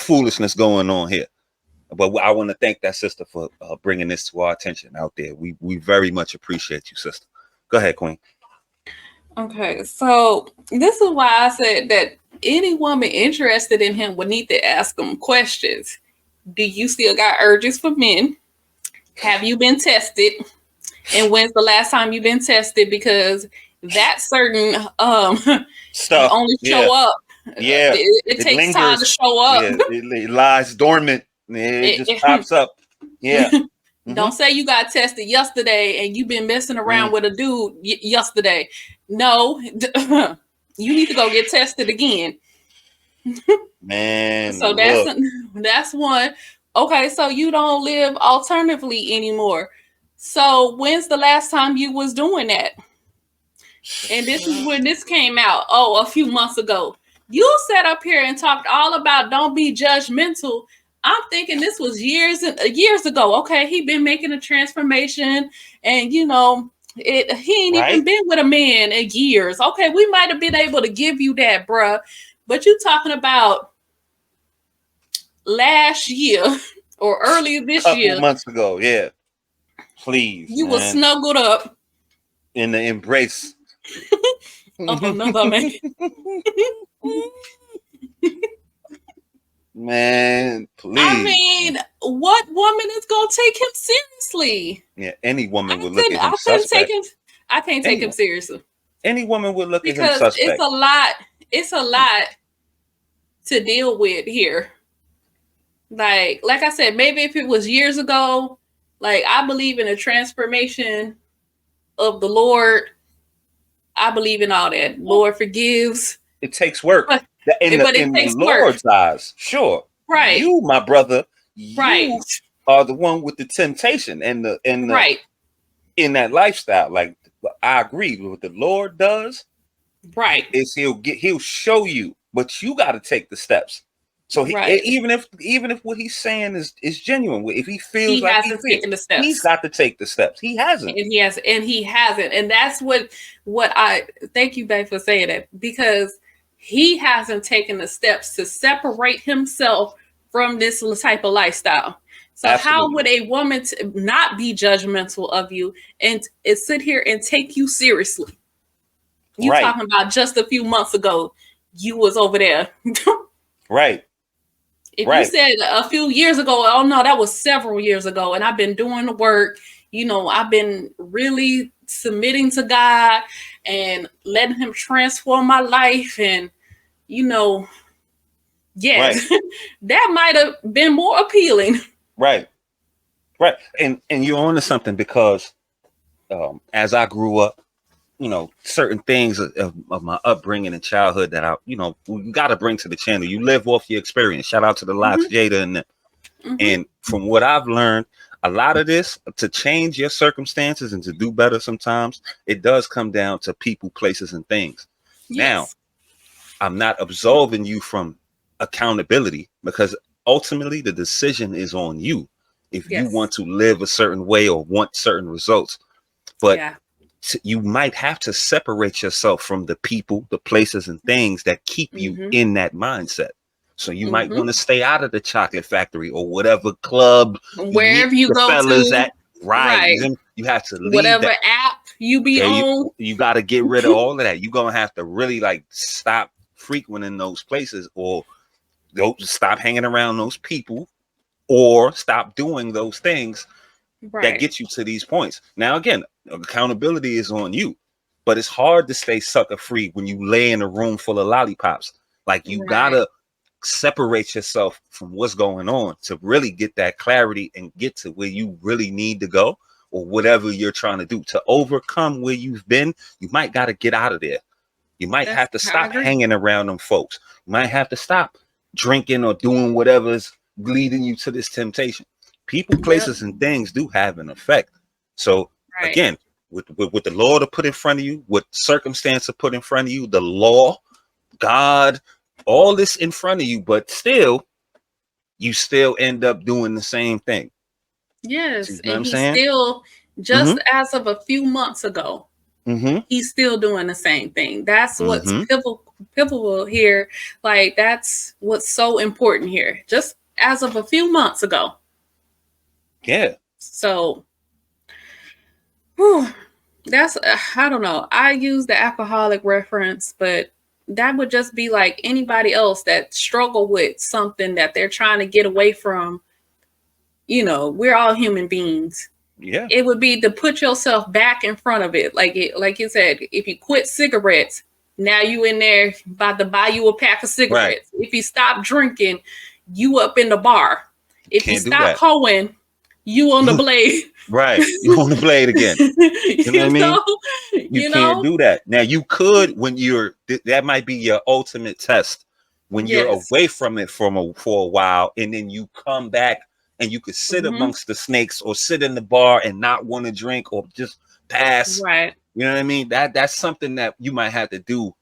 foolishness going on here. But I want to thank that sister for bringing this to our attention out there. We very much appreciate you, sister. Go ahead, Queen. Okay, so this is why I said that any woman interested in him would need to ask him questions. Do you still got urges for men? Have you been tested? And when's the last time you've been tested? Because that certain stuff only show up. Yeah, it takes lingers. Time to show up. Yeah, it lies dormant. It just pops up. Yeah. Don't say you got tested yesterday and you've been messing around with a dude yesterday. No, you need to go get tested again. Man, so that's one. Okay, so you don't live alternatively anymore. So when's the last time you was doing that? And this is when this came out. Oh, a few months ago. You sat up here and talked all about don't be judgmental. I'm thinking this was years ago. Okay, he been making a transformation, and he ain't even been with a man in years. Okay, we might have been able to give you that, bruh. But you talking about last year or earlier this year. Couple months ago, yeah. Please. You were snuggled up. In the embrace. Of another man. Man, please. I mean, what woman is gonna take him seriously? Yeah, any woman would look at him suspect. I can't take him seriously. Any woman would look at him suspect. Because it's a lot to deal with here. Like I said, maybe if it was years ago, like I believe in a transformation of the Lord. I believe in all that. Lord forgives. It takes work. But in the Lord's eyes, sure. Right. You, my brother, you are the one with the temptation and the in that lifestyle. Like I agree with what the Lord does. Right. Is he'll show you, but you got to take the steps. So even if what he's saying is genuine, if he feels like hasn't taken the steps, he's got to take the steps. He hasn't, and he hasn't, and that's what I thank you, babe, for saying that, because he hasn't taken the steps to separate himself from this type of lifestyle. So how would a woman not be judgmental of you and sit here and take you seriously? You talking about just a few months ago, you was over there. Right. If you said a few years ago, oh no, that was several years ago, and I've been doing the work, I've been really submitting to God and letting him transform my life, and yes, that might have been more appealing. Right. And you're onto something, because as I grew up, certain things of my upbringing and childhood that we got to bring to the channel. You live off your experience. Shout out to the Locks, Jada, and them. And from what I've learned, a lot of this, to change your circumstances and to do better sometimes, it does come down to people, places, and things. Yes. Now, I'm not absolving you from accountability, because ultimately the decision is on you if you want to live a certain way or want certain results. But you might have to separate yourself from the people, the places, and things that keep you in that mindset. So you might want to stay out of the chocolate factory or whatever club, wherever you go fellas to. At. Right. You have to leave whatever app you be on. You got to get rid of all of that. You're going to have to really stop frequenting those places, or stop hanging around those people, or stop doing those things that get you to these points. Now, again, accountability is on you, but it's hard to stay sucker free when you lay in a room full of lollipops. Like you gotta separate yourself from what's going on to really get that clarity and get to where you really need to go, or whatever you're trying to do to overcome where you've been. You might got to get out of there. You might have to stop hanging around them folks. You might have to stop drinking or doing whatever's leading you to this temptation. people, places, and things do have an effect. So again, with the law to put in front of you, with circumstance to put in front of you, the law, God, all this in front of you, but still, you still end up doing the same thing. Yes, you know and what I'm he's saying? still, just as of a few months ago, he's still doing the same thing. That's what's pivotal here. Like, that's what's so important here. Just as of a few months ago. Yeah. So, that's, I don't know. I use the alcoholic reference, but that would just be like anybody else that struggle with something that they're trying to get away from. You know, we're all human beings. Yeah. It would be to put yourself back in front of it. Like you said, if you quit cigarettes, now you in there about to buy you a pack of cigarettes. Right. If you stop drinking, you up in the bar. If you stop hoeing, you on the blade. Right. You on the blade again. You know what I mean? You can't do that. Now you could when you're, that might be your ultimate test. When you're away from it for a while, and then you come back and you could sit amongst the snakes or sit in the bar and not want to drink or just pass. Right. You know what I mean? That's something that you might have to do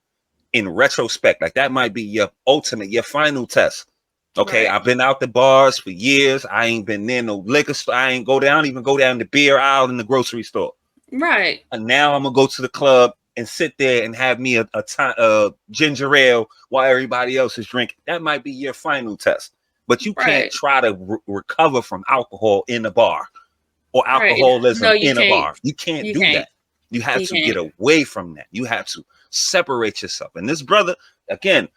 in retrospect. Like that might be your ultimate, your final test. Okay, I've been out the bars for years. I ain't been near no liquor store. I ain't even go down the beer aisle in the grocery store. Right. And now I'm gonna go to the club and sit there and have me a ginger ale while everybody else is drinking. That might be your final test. But you can't try to recover from alcohol in a bar or alcoholism in a bar. You can't do that. You have to get away from that. You have to separate yourself. And this brother, again,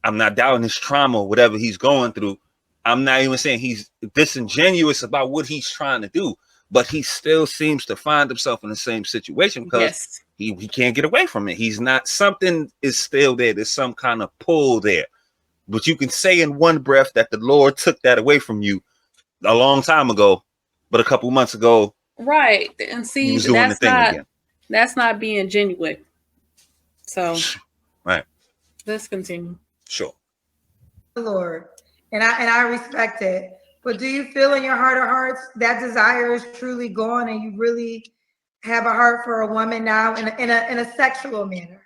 I'm not doubting his trauma or whatever he's going through. I'm not even saying he's disingenuous about what he's trying to do, but he still seems to find himself in the same situation because he can't get away from it. He's not, something is still there. There's some kind of pull there. But you can say in one breath that the Lord took that away from you a long time ago, but a couple months ago, right? And see, he was doing the thing again. That's not being genuine. So, right. Let's continue. Sure. Lord, and I respect it. But do you feel in your heart of hearts that desire is truly gone, and you really have a heart for a woman now in a sexual manner?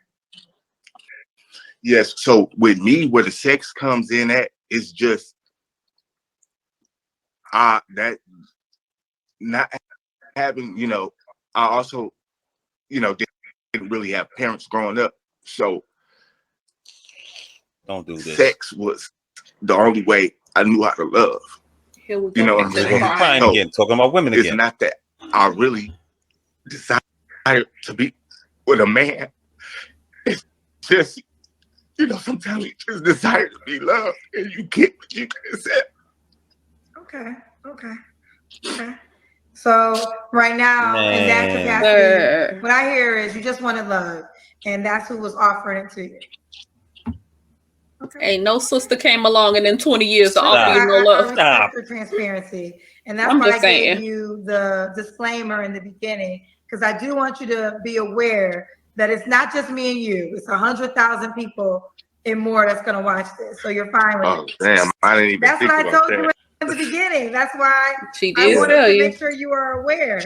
Yes. So with me, where the sex comes in at is just that not having, I also, didn't really have parents growing up. So don't do this. Sex was the only way I knew how to love. Here we go. You know what I'm saying? Fine again. Talking about women again. It's not that I really desire to be with a man. It's just, sometimes you just desire to be loved and you get what you can accept. Okay. So right now, in that capacity, what I hear is you just wanted love, and that's who was offering it to you. Okay. Ain't no sister came along and in 20 years to offer you no love. I respect your transparency, and that's why I gave you the disclaimer in the beginning, because I do want you to be aware that it's not just me and you; it's 100,000 people and more that's going to watch this. So you're fine with it. Damn! I didn't even. That's think what I about told you in the beginning. That's why she did I wanted to make sure you are aware.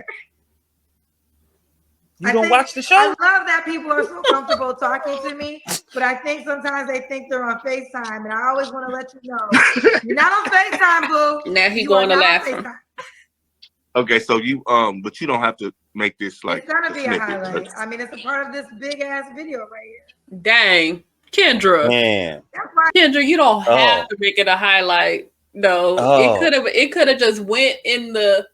You don't watch the show? I love that people are so comfortable talking to me, but I think sometimes they think they're on FaceTime, and I always want to let you know you're not on FaceTime, boo. Now he going to laugh. Okay, so you but you don't have to make this like. It's gonna be a highlight. I mean, it's a part of this big ass video right here. Dang, Kendra. Man. Kendra, you don't have to make it a highlight. No, it could have just went in the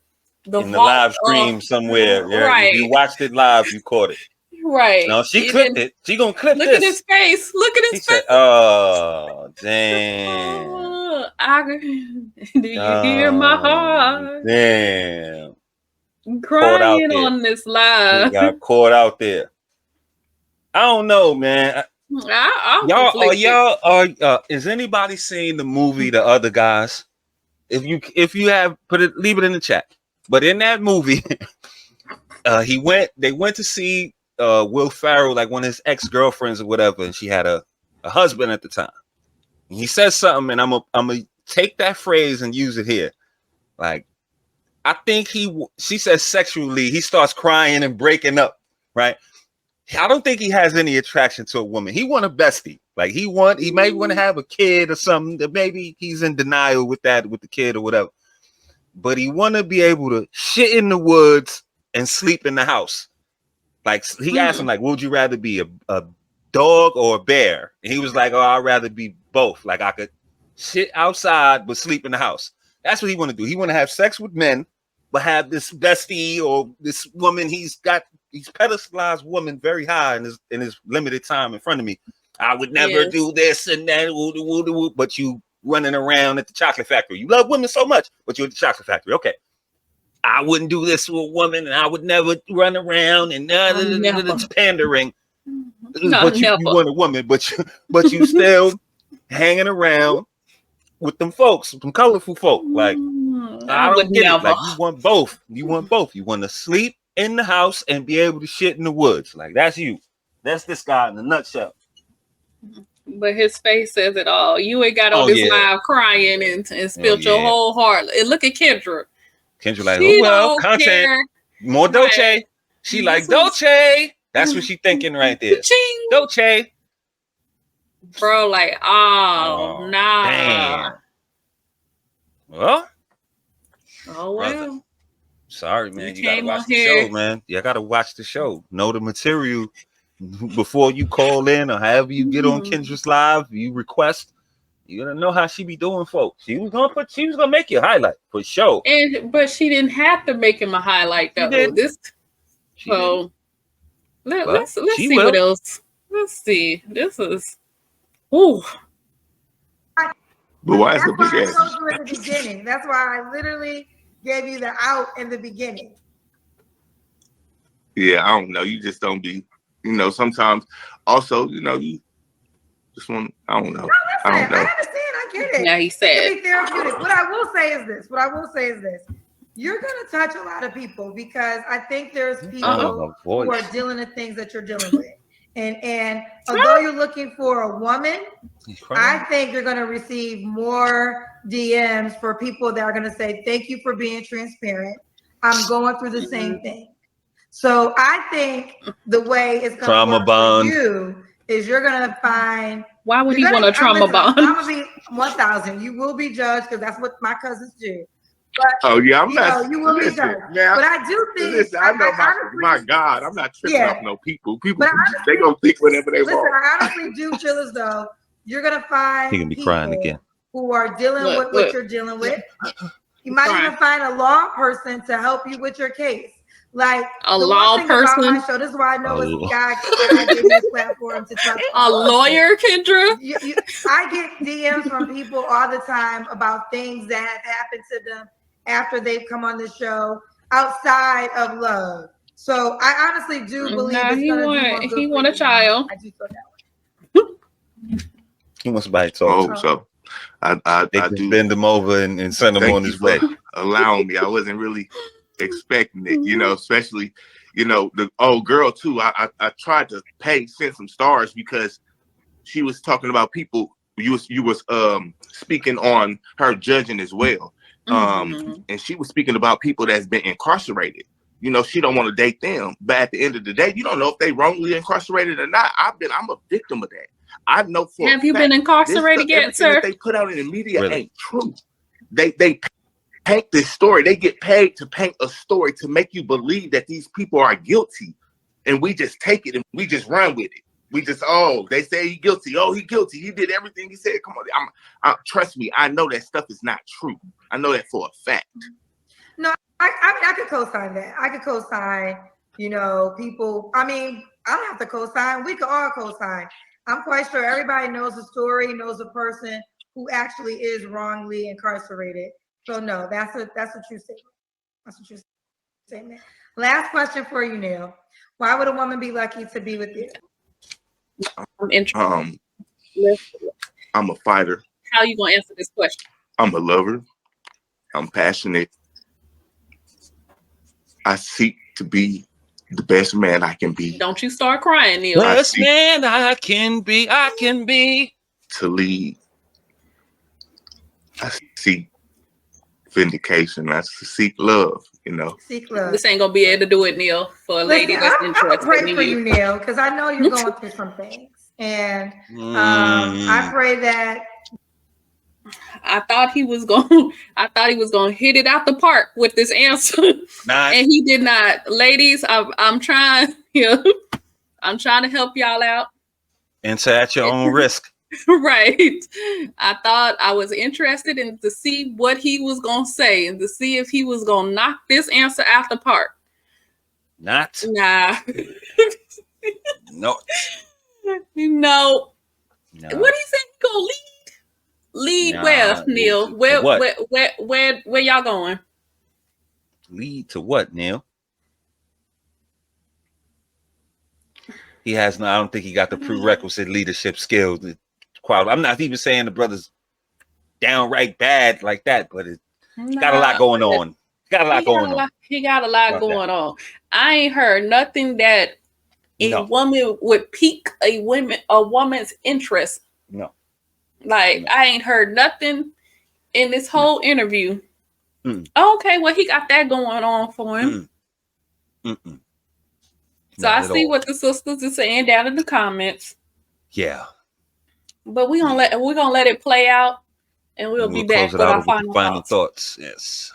live stream somewhere. Yeah, right. If you watched it live, you caught it. Right. No, she clipped it. She gonna clip this. Look at his face. Look at his face. Said, oh, damn. Do you hear my heart? Damn. Crying on this live. He got caught out there. I don't know, man. Is anybody seen the movie The Other Guys? If you have, leave it in the chat. But in that movie, they went to see Will Ferrell, like one of his ex-girlfriends or whatever, and she had a husband at the time. And he says something, and I'm gonna take that phrase and use it here. Like, I think she says sexually, he starts crying and breaking up, right? I don't think he has any attraction to a woman. He want a bestie. Like he may want to have a kid or something. That maybe he's in denial with that, with the kid or whatever. But he want to be able to shit in the woods and sleep in the house. Like he asked him, like, would you rather be a dog or a bear? And he was like, oh, I'd rather be both. Like I could shit outside but sleep in the house. That's what he want to do. He want to have sex with men, but have this bestie or this woman. He's pedestalized woman very high in his limited time in front of me. I would never do this and that, but you running around at the chocolate factory. You love women so much, but you're at the chocolate factory. Okay. I wouldn't do this with a woman, and I would never run around and it's pandering. But you want a woman, but you still hanging around with them folks, some colorful folk. Like I don't get it. Like you want both. You want both. You want to sleep in the house and be able to shit in the woods. Like that's you. That's this guy in a nutshell. But his face says it all. You ain't got on this live crying and spilled your whole heart. And look at Kendra. Kendra like, oh well, content. Care. More Dolce. Right. She like Dolce. That's what she thinking right there. Dolce. Bro, like, oh nah. Damn. Well. Oh well. Brother. Sorry, man. You gotta watch the show, man. You gotta watch the show. Know the material before you call in or however you get on Kendra's live, you request. You gotta know how she be doing, folks. She was gonna make you a highlight for sure. But she didn't have to make him a highlight though. Let's see what else. Let's see. This is But why is the big ass? I told you in the beginning. That's why I literally gave you the out in the beginning. Yeah, I don't know. You just don't be, sometimes also, you just want, I don't know. No, listen, I understand. I get it. Yeah, he said. To be therapeutic. What I will say is this. You're going to touch a lot of people because I think there's people who are dealing with things that you're dealing with. And although you're looking for a woman, I think you're going to receive more DMs for people that are going to say, thank you for being transparent. I'm going through the same thing. So I think the way it's going to work for you is you're going to find. Why would he want a trauma bond? I'm going to be 1,000. You will be judged because that's what my cousins do. But, I'm not. You will be judged. But I do think. Listen, I know my God, I'm not tripping off no people. People, they gonna think whatever they want. I honestly do feel as though you're gonna find he can be crying again. Who are dealing with what you're dealing with. You might even find a law person to help you with your case. Like a law person. About my show, this is why I know it's the guy I gave this platform to talk. A lawyer, Kendra. I get DMs from people all the time about things that have happened to them after they've come on the show outside of love. So I honestly do believe he want a child. I do feel that way. He wants somebody to talk to. So I do bend him over and send him on his way. Allowing me. I wasn't really expecting it, especially, the old girl too. I tried to send some stars because she was talking about people. You was speaking on her judging as well. And she was speaking about people that's been incarcerated. She don't want to date them, but at the end of the day, you don't know if they wrongly incarcerated or not. I'm a victim of that. I know for Have you been incarcerated yet, sir? That they put out in the media ain't true. They paint this story. They get paid to paint a story to make you believe that these people are guilty, and we just take it and we just run with it. We just, they say he's guilty. Oh, he's guilty. He did everything he said. Come on, trust me. I know that stuff is not true. I know that for a fact. No, I could co-sign that. I could co-sign, people. I mean, I don't have to co-sign. We could all co-sign. I'm quite sure everybody knows the story, knows a person who actually is wrongly incarcerated. So no, that's a true statement. That's a true statement. Last question for you, Neil. Why would a woman be lucky to be with you? I'm interested. I'm a fighter. How are you gonna answer this question? I'm a lover. I'm passionate. I seek to be the best man I can be. Don't you start crying, Neil. Best man I can be. To lead. I seek vindication. That's to seek love, you know. Seek love. This ain't gonna be able to do it, Neil, for a lady that's I'm interested gonna pray in for you. you, Neil, because I know you're going through some things, and I pray that. I thought he was gonna hit it out the park with this answer, and he did not. Ladies, I'm trying. I'm trying to help y'all out. Enter at your own risk. Right. I thought I was interested in to see what he was gonna say and to see if he was gonna knock this answer out the park. Nah. No. No. What he said? He gonna lead? Lead where, Neil? Where y'all going? Lead to what, Neil? He has no. I don't think he got the prerequisite leadership skills. Quality. I'm not even saying the brother's downright bad like that, but it's got a lot going on. He got a lot going on. I ain't heard nothing that a woman would pique a woman's interest. No. Like, I ain't heard nothing in this whole interview. Okay, well, he got that going on for him. So I see what the sisters are saying down in the comments. Yeah. But we're gonna let it play out, and we'll be back with our final thoughts. Yes.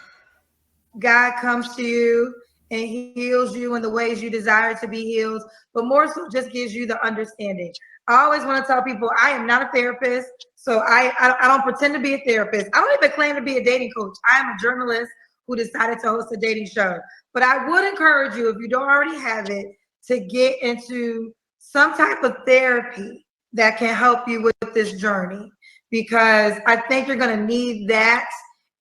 God comes to you and he heals you in the ways you desire to be healed, but more so just gives you the understanding. I always want to tell people I am not a therapist, so I don't pretend to be a therapist. I don't even claim to be a dating coach. I am a journalist who decided to host a dating show. But I would encourage you, if you don't already have it, to get into some type of therapy that can help you with this journey, because I think you're going to need that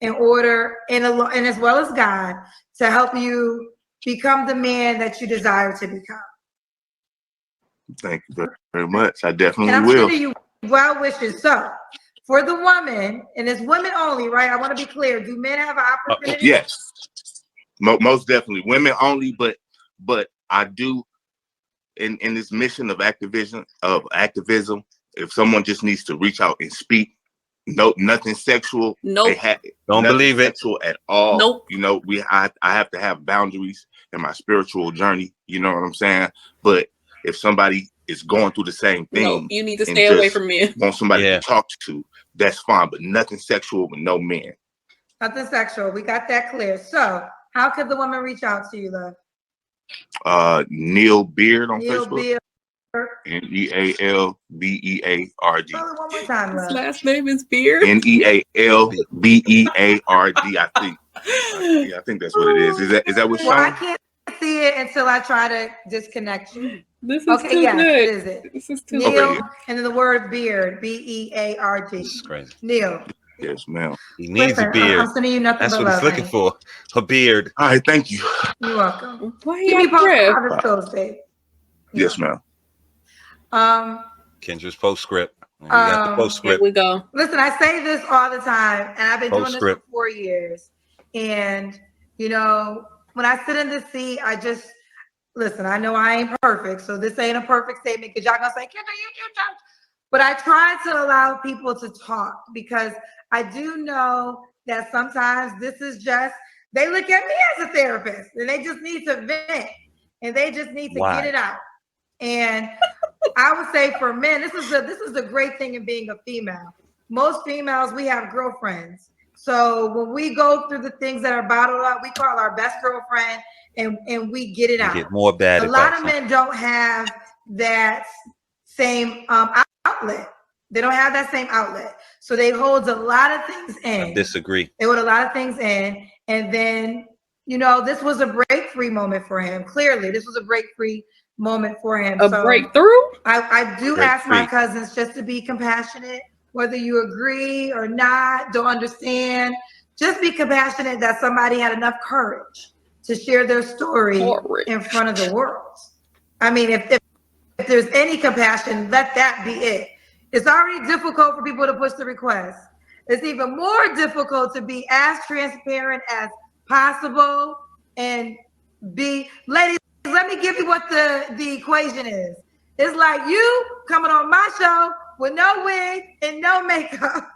in order, and as well as God, to help you become the man that you desire to become. Thank you very much. I definitely and I'm will. sending you well wishes. So for the woman, and it's women only, right? I want to be clear. Do men have an opportunity? Yes, most definitely. Women only, but I do, in this mission of activism, if someone just needs to reach out and speak, nothing sexual. Nope. Don't believe it. Sexual at all. Nope. You know, I have to have boundaries in my spiritual journey. You know what I'm saying? But if somebody is going through the same thing, nope, you need to stay away from men. Want somebody to talk to, that's fine. But nothing sexual with no men. Nothing sexual. We got that clear. So how could the woman reach out to you, love? Neil Beard on Neil Facebook. Beard. Nealbeard. One more time, love. His last name is Beard. Nealbeard. I think. I think that's what it is. Is that what's showing? Well, I can't see it until I try to disconnect you. This is too good. It is it. This is too Neil, good. and then the word beard, Beard. This is crazy. Neil. Yes, ma'am. He needs a beard. I'm sending you nothing. That's but what he's looking for. A beard. All right, thank you. You're welcome. Why Keep me posted how Bye. this goes, babe. Yes, ma'am. Kendra's postscript. We got the postscript. Here we go. Listen, I say this all the time, and I've been doing this Postscript. for 4 years. And, you know, when I sit in this seat, I just, listen, I know I ain't perfect, so this ain't a perfect statement, because y'all gonna say, Kendra, you judge. But I try to allow people to talk, because I do know that sometimes this is just, they look at me as a therapist, and they just need to vent, and they just need to get it out. And I would say for men, this is the great thing in being a female. Most females, we have girlfriends. So when we go through the things that are bottled up, we call our best girlfriend, and we get it out. Get more bad. A lot of men don't have that same outlet. They don't have that same outlet. So they hold a lot of things in. I disagree. They hold a lot of things in. And then, you know, this was a break-free moment for him. Clearly, this was a break-free moment for him. A breakthrough? I do ask my cousins just to be compassionate, whether you agree or not, don't understand. Just be compassionate that somebody had enough courage to share their story in front of the world. I mean, if there's any compassion, let that be it. It's already difficult for people to push the request. It's even more difficult to be as transparent as possible and be, ladies, let me give you what the equation is. It's like you coming on my show with no wig and no makeup.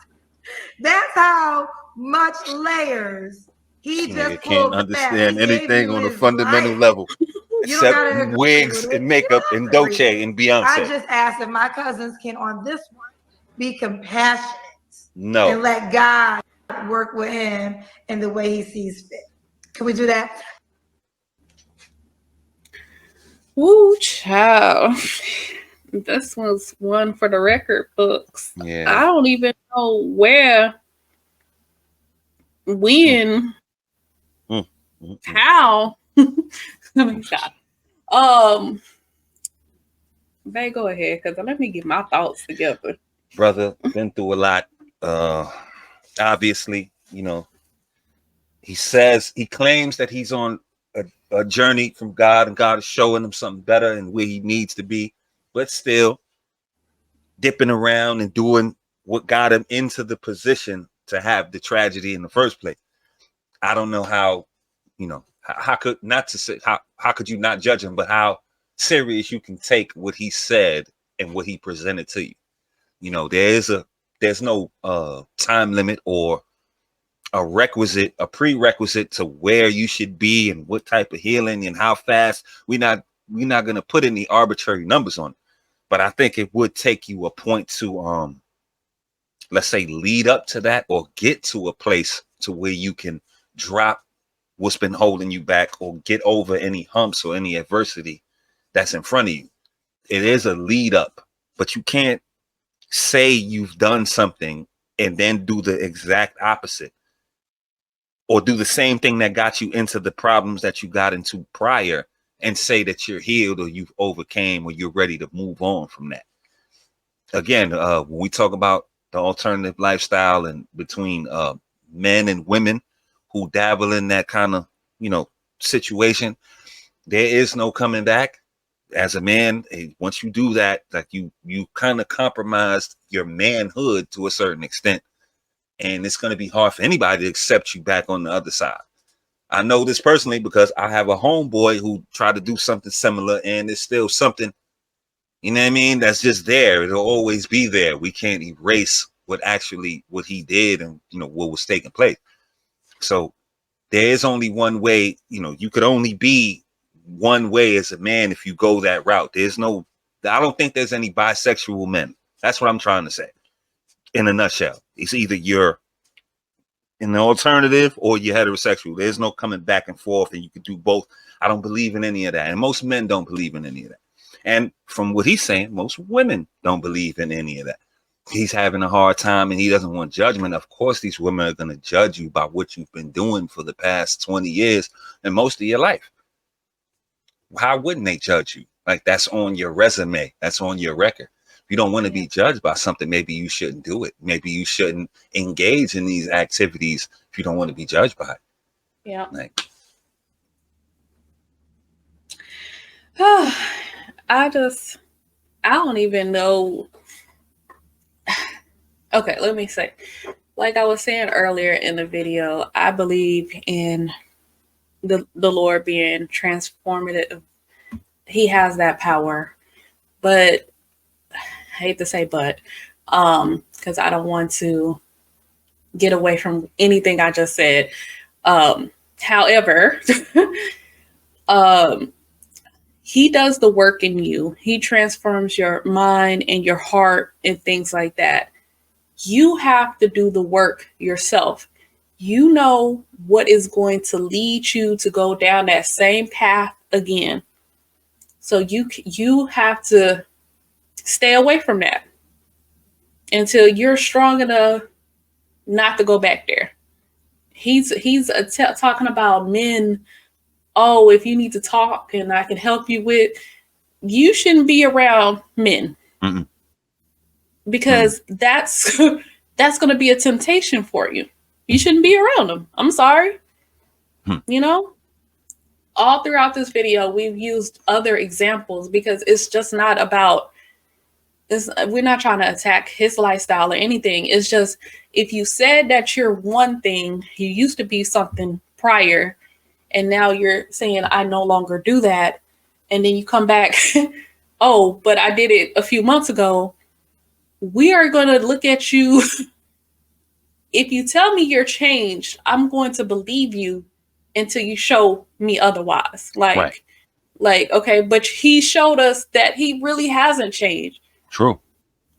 That's how much layers. He Nigga just can't pulled back. understand He gave anything you on a his fundamental life. level You don't gotta except agree wigs with it. and makeup and Dolce and I Beyonce. just asked if my cousins can, on this one, be compassionate No. and let God work with him in the way he sees fit. Can we do that? Woo, child. This was one for the record books. Yeah. I don't even know where, when, how. Let me stop. Babe, go ahead, because let me get my thoughts together. Brother, been through a lot. Obviously, you know, he claims that he's on a journey from God, and God is showing him something better and where he needs to be, but still dipping around and doing what got him into the position to have the tragedy in the first place. I don't know how, you know, how could you not judge him, but how serious you can take what he said and what he presented to you. You know, there's no time limit or a prerequisite to where you should be and what type of healing and how fast. We're not going to put any arbitrary numbers on it, but I think it would take you a point to let's say lead up to that or get to a place to where you can drop what's been holding you back or get over any humps or any adversity that's in front of you. It is a lead up, but you can't say you've done something and then do the exact opposite or do the same thing that got you into the problems that you got into prior and say that you're healed or you've overcame or you're ready to move on from that. Again, when we talk about the alternative lifestyle and between men and women who dabble in that kind of, you know, situation, there is no coming back. As a man, once you do that, like you kind of compromised your manhood to a certain extent, and it's going to be hard for anybody to accept you back on the other side. I know this personally because I have a homeboy who tried to do something similar, and it's still something, you know what I mean, that's just there. It'll always be there. We can't erase what he did and, you know, what was taking place. So there is only one way, you know, you could only be one way as a man if you go that route. I don't think there's any bisexual men. That's what I'm trying to say in a nutshell. It's either you're in the alternative or you're heterosexual. There's no coming back and forth and you could do both. I don't believe in any of that. And most men don't believe in any of that. And from what he's saying, most women don't believe in any of that. He's having a hard time and he doesn't want judgment. Of course, these women are going to judge you by what you've been doing for the past 20 years and most of your life. How wouldn't they judge you? Like, that's on your resume. That's on your record. If you don't want to be judged by something, maybe you shouldn't do it. Maybe you shouldn't engage in these activities if you don't want to be judged by it. Yeah. Like, I don't even know. Okay, let me say, like I was saying earlier in the video, I believe in the Lord being transformative. He has that power, but I hate to say but, because I don't want to get away from anything I just said. However, he does the work in you. He transforms your mind and your heart and things like that. You have to do the work yourself. You know what is going to lead you to go down that same path again. So you have to stay away from that until you're strong enough not to go back there. He's talking about men. Oh, if you need to talk and I can help you with, you shouldn't be around men. Mm-mm. Because that's going to be a temptation for you. You shouldn't be around them. I'm sorry. You know, all throughout this video, we've used other examples because it's just not about this. We're not trying to attack his lifestyle or anything. It's just, if you said that you're one thing, you used to be something prior, and now you're saying, I no longer do that. And then you come back, oh, but I did it a few months ago. We are going to look at you if you tell me you're changed, I'm going to believe you until you show me otherwise. Like, okay, but he showed us that he really hasn't changed. True.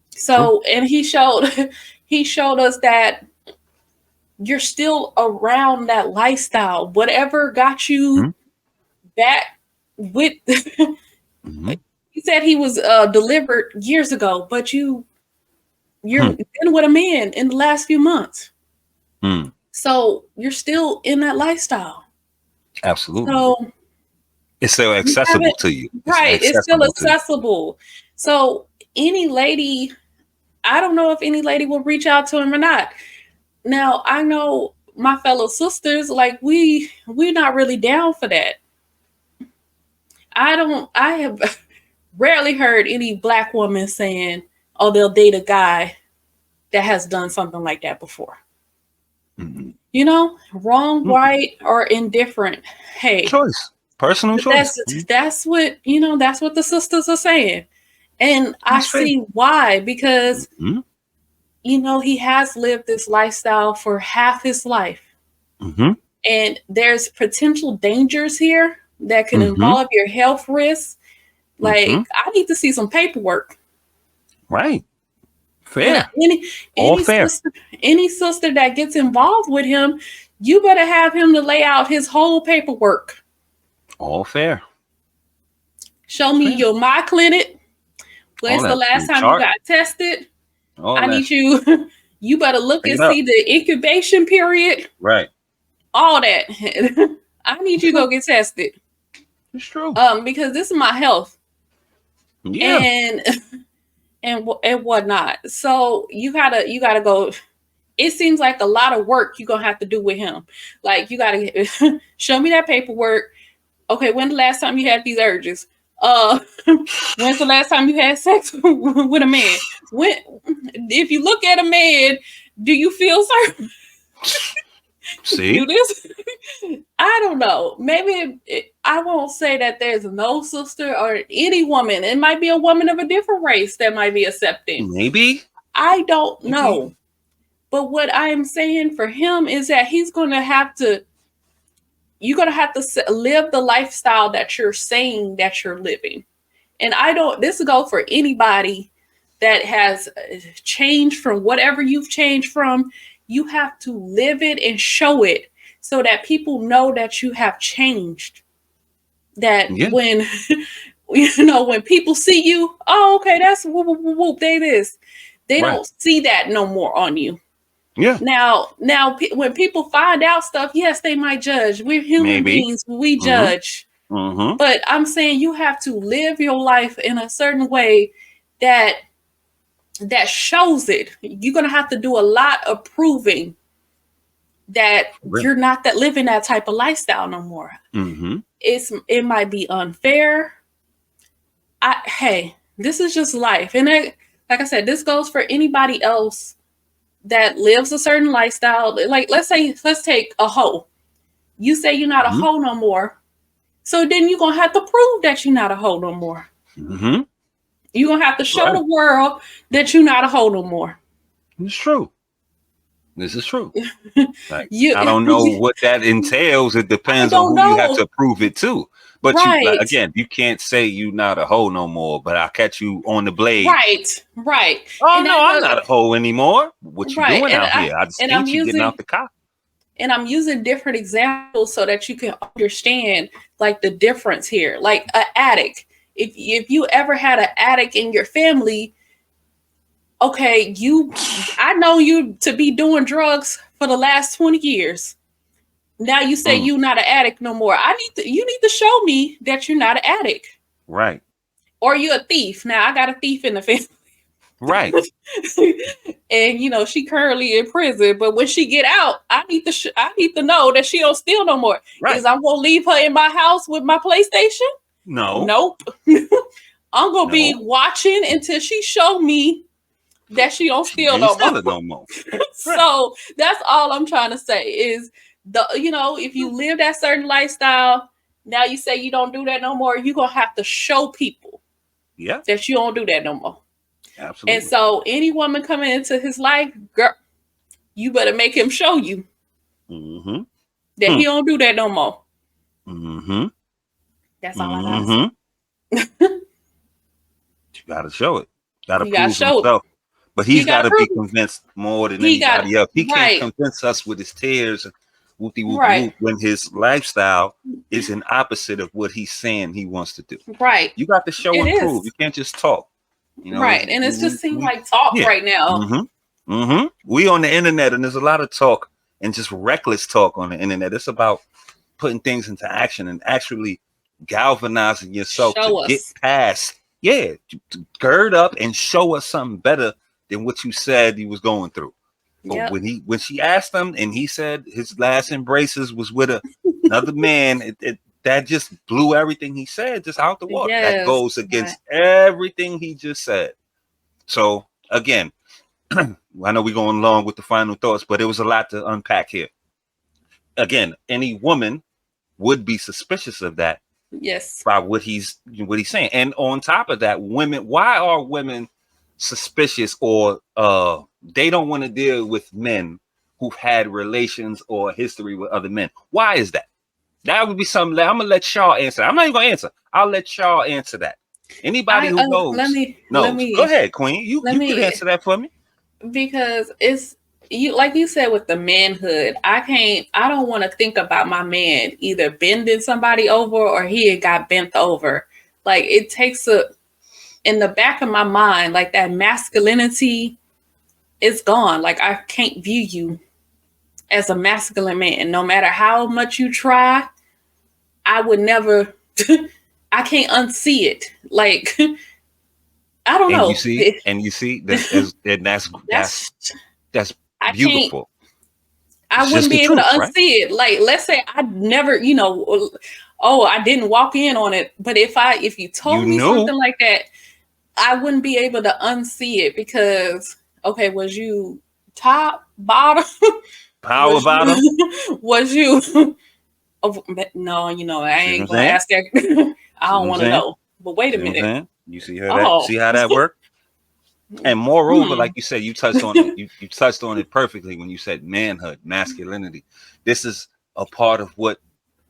So, and he showed us that you're still around that lifestyle. Whatever got you back with, he said he was delivered years ago, but you're been with a man in the last few months. So you're still in that lifestyle. Absolutely. So it's still accessible to you. It's still accessible. So any lady, I don't know if any lady will reach out to him or not. Now, I know my fellow sisters, like we're not really down for that. I have rarely heard any Black woman saying, oh, they'll date a guy that has done something like that before. You know, wrong, right, or indifferent. Hey, choice, personal choice. That's what, that's what the sisters are saying. And I see why, because, he has lived this lifestyle for half his life. And there's potential dangers here that can involve your health risks. Like, I need to see some paperwork. Right. Fair. Any sister that gets involved with him, you better have him to lay out his whole paperwork. All fair. Show me your My Clinic. When's the last time you got tested? I need you. You better look and see the incubation period. Right. All that. I need you to go get tested. It's true. Because this is my health. Yeah. And whatnot. So you gotta go. It seems like a lot of work you're gonna have to do with him. Like, you gotta show me that paperwork. Okay, when the last time you had these urges? When's the last time you had sex with a man? If you look at a man, do you feel certain? See? Do this? I don't know. Maybe I won't say that there's no sister or any woman. It might be a woman of a different race that might be accepting. Maybe. I don't know. But what I am saying for him is that you're going to have to live the lifestyle that you're saying that you're living. And this will go for anybody that has changed from whatever you've changed from. You have to live it and show it so that people know that you have changed. That when, when people see you, oh, okay, that's whoop, whoop, whoop, whoop, they this. They don't see that no more on you. Yeah. Now, when people find out stuff, yes, they might judge. We're human beings. We judge. But I'm saying you have to live your life in a certain way that shows it. You're going to have to do a lot of proving that you're not living that type of lifestyle no more. It might be unfair. Hey, this is just life. And like I said, this goes for anybody else that lives a certain lifestyle. Like, let's take a hoe. You say you're not a hoe no more. So then you're going to have to prove that you're not a hoe no more. You're going to have to show the world that you're not a hoe no more. It's true. This is true. Like, I don't know what that entails. It depends on who you have to prove it to. But again, you can't say you're not a hoe no more, but I'll catch you on the blade. Right. Oh, no, I'm not a hoe anymore. What you doing out here? I just think you getting out the car. And I'm using different examples so that you can understand, like, the difference here. Like an addict. If you ever had an addict in your family, okay, I know you to be doing drugs for the last 20 years. Now you say you're not an addict no more. You need to show me that you're not an addict. Right. Or you're a thief. Now I got a thief in the family. Right. And she currently in prison, but when she get out, I need to know that she don't steal no more. Right. Is I'm gonna leave her in my house with my PlayStation? No. Nope. I'm gonna be watching until she show me that she don't steal no more. So that's all I'm trying to say is if you live that certain lifestyle, now you say you don't do that no more, you're gonna have to show people that you don't do that no more. Absolutely. And so any woman coming into his life, girl, you better make him show you that he don't do that no more. That's all I gotta say. You gotta show it. Gotta You prove gotta show himself. But he's got to be prove convinced more than he anybody else. He right. can't convince us with his tears, whoopty whoop Right. whoop, when his lifestyle is an opposite of what he's saying he wants to do. Right. You got to show It and is. prove. You can't just talk. You know, right. And it's just seems like talk right now. We on the internet, and there's a lot of talk and just reckless talk on the internet. It's about putting things into action and actually galvanizing yourself get past. Yeah, to gird up and show us something better than what you said he was going through. But when she asked him and he said his last embraces was with another man, that just blew everything he said just out the water. That goes against everything he just said. So again, I know we're going long with the final thoughts, but it was a lot to unpack here. Again, any woman would be suspicious of that. Yes. By what he's saying. And on top of that, women, why are women suspicious or they don't want to deal with men who've had relations or history with other men? Why is that? That would be something that I'm gonna let y'all answer. I'm not even gonna answer. I'll let y'all answer that. Anybody who knows. Let me go ahead, Queen. You can answer that for me. Because it's you, like you said, with the manhood, I don't want to think about my man either bending somebody over or he had got bent over. Like it takes in the back of my mind, like that masculinity is gone. Like I can't view you as a masculine man. No matter how much you try, I would never, I can't unsee it. Like, I don't know. You see, that's beautiful. I wouldn't be able to unsee it. Like, let's say I never, I didn't walk in on it. But if you told me something like that, I wouldn't be able to unsee it because, okay, was you top, bottom? Power bottom? Was you? Oh, no, I ain't going to ask that. I don't want to know. But wait a minute. You see see how that worked? And moreover, like you said, you touched on it. You touched on it perfectly when you said manhood, masculinity. This is a part of what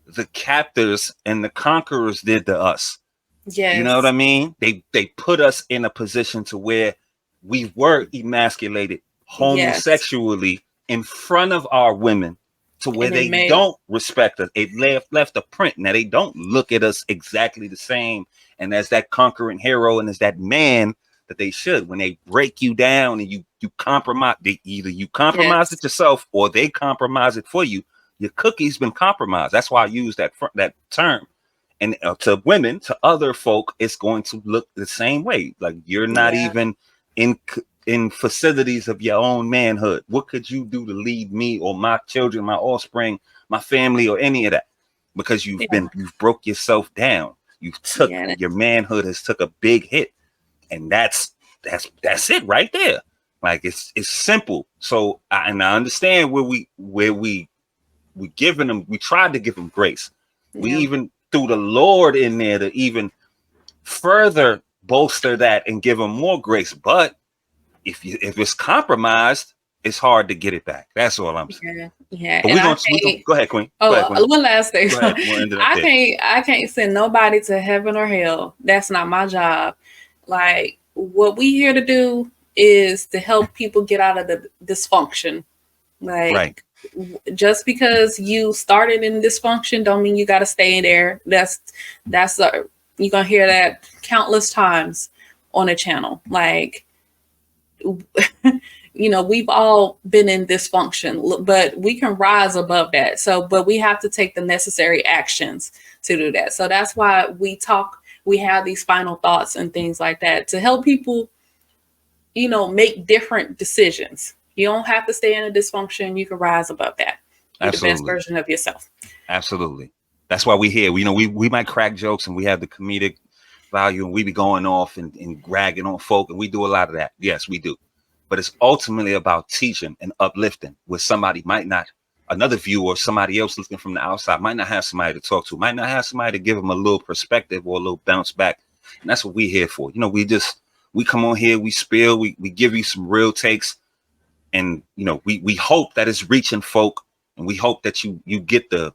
the captors and the conquerors did to us. Yes. You know what I mean? They put us in a position to where we were emasculated homosexually in front of our women, to where they don't respect us. It left a print. Now they don't look at us exactly the same and as that conquering hero and as that man that they should. When they break you down and you compromise, either you compromise it yourself or they compromise it for you. Your cookie's been compromised. That's why I use that term. And to women, to other folk, it's going to look the same way. Like you're not even in facilities of your own manhood. What could you do to lead me or my children, my offspring, my family, or any of that? Because you've broke yourself down. You've took your manhood has took a big hit, and that's it right there. Like it's simple. So I understand where we giving them. We tried to give them grace. We even threw the Lord in there to even further bolster that and give them more grace. But if it's compromised, it's hard to get it back. That's all I'm saying. Yeah. But go ahead, Queen. One last thing. We'll I can't send nobody to heaven or hell. That's not my job. Like what we here to do is to help people get out of the dysfunction. Like just because you started in dysfunction don't mean you got to stay in there. That's you're gonna hear that countless times on a channel. Like, we've all been in dysfunction, but we can rise above that. So, but we have to take the necessary actions to do that. So that's why we have these final thoughts and things like that to help people, make different decisions. You don't have to stay in a dysfunction. You can rise above that. Be the best version of yourself. Absolutely. That's why we're here. We might crack jokes and we have the comedic value and we be going off and ragging on folk, and we do a lot of that. Yes, we do. But it's ultimately about teaching and uplifting, where somebody might not, another viewer, somebody else looking from the outside might not have somebody to talk to, might not have somebody to give them a little perspective or a little bounce back. And that's what we're here for. We come on here, we spill, we give you some real takes, And we hope that it's reaching folk, and we hope that you get the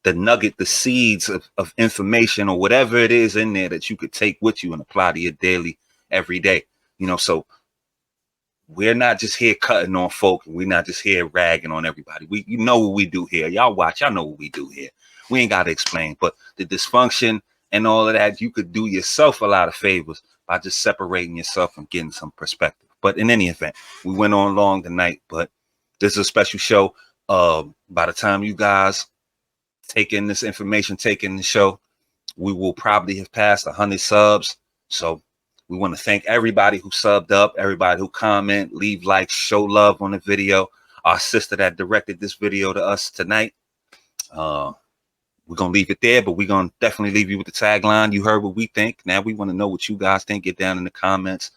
nugget, the seeds of information or whatever it is in there that you could take with you and apply to your daily, every day. So we're not just here cutting on folk, and we're not just here ragging on everybody. You know what we do here. Y'all watch, y'all know what we do here. We ain't got to explain, but the dysfunction and all of that, you could do yourself a lot of favors by just separating yourself and getting some perspective. But in any event, we went on long tonight, but this is a special show. By the time you guys take in this information, take in the show, we will probably have passed 100 subs. So we want to thank everybody who subbed up, everybody who comment, leave likes, show love on the video. Our sister that directed this video to us tonight. We're going to leave it there, but we're going to definitely leave you with the tagline. You heard what we think. Now we want to know what you guys think. Get down in the comments.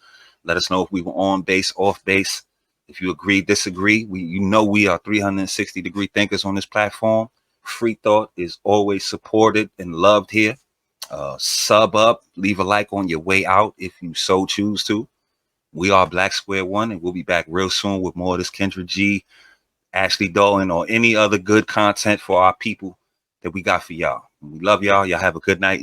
Let us know if we were on base, off base. If you agree, disagree. We are 360-degree thinkers on this platform. Free thought is always supported and loved here. Sub up, leave a like on your way out if you so choose to. We are BlackSquareOne, and we'll be back real soon with more of this KendraG, Ashley Dolan, or any other good content for our people that we got for y'all. We love y'all. Y'all have a good night.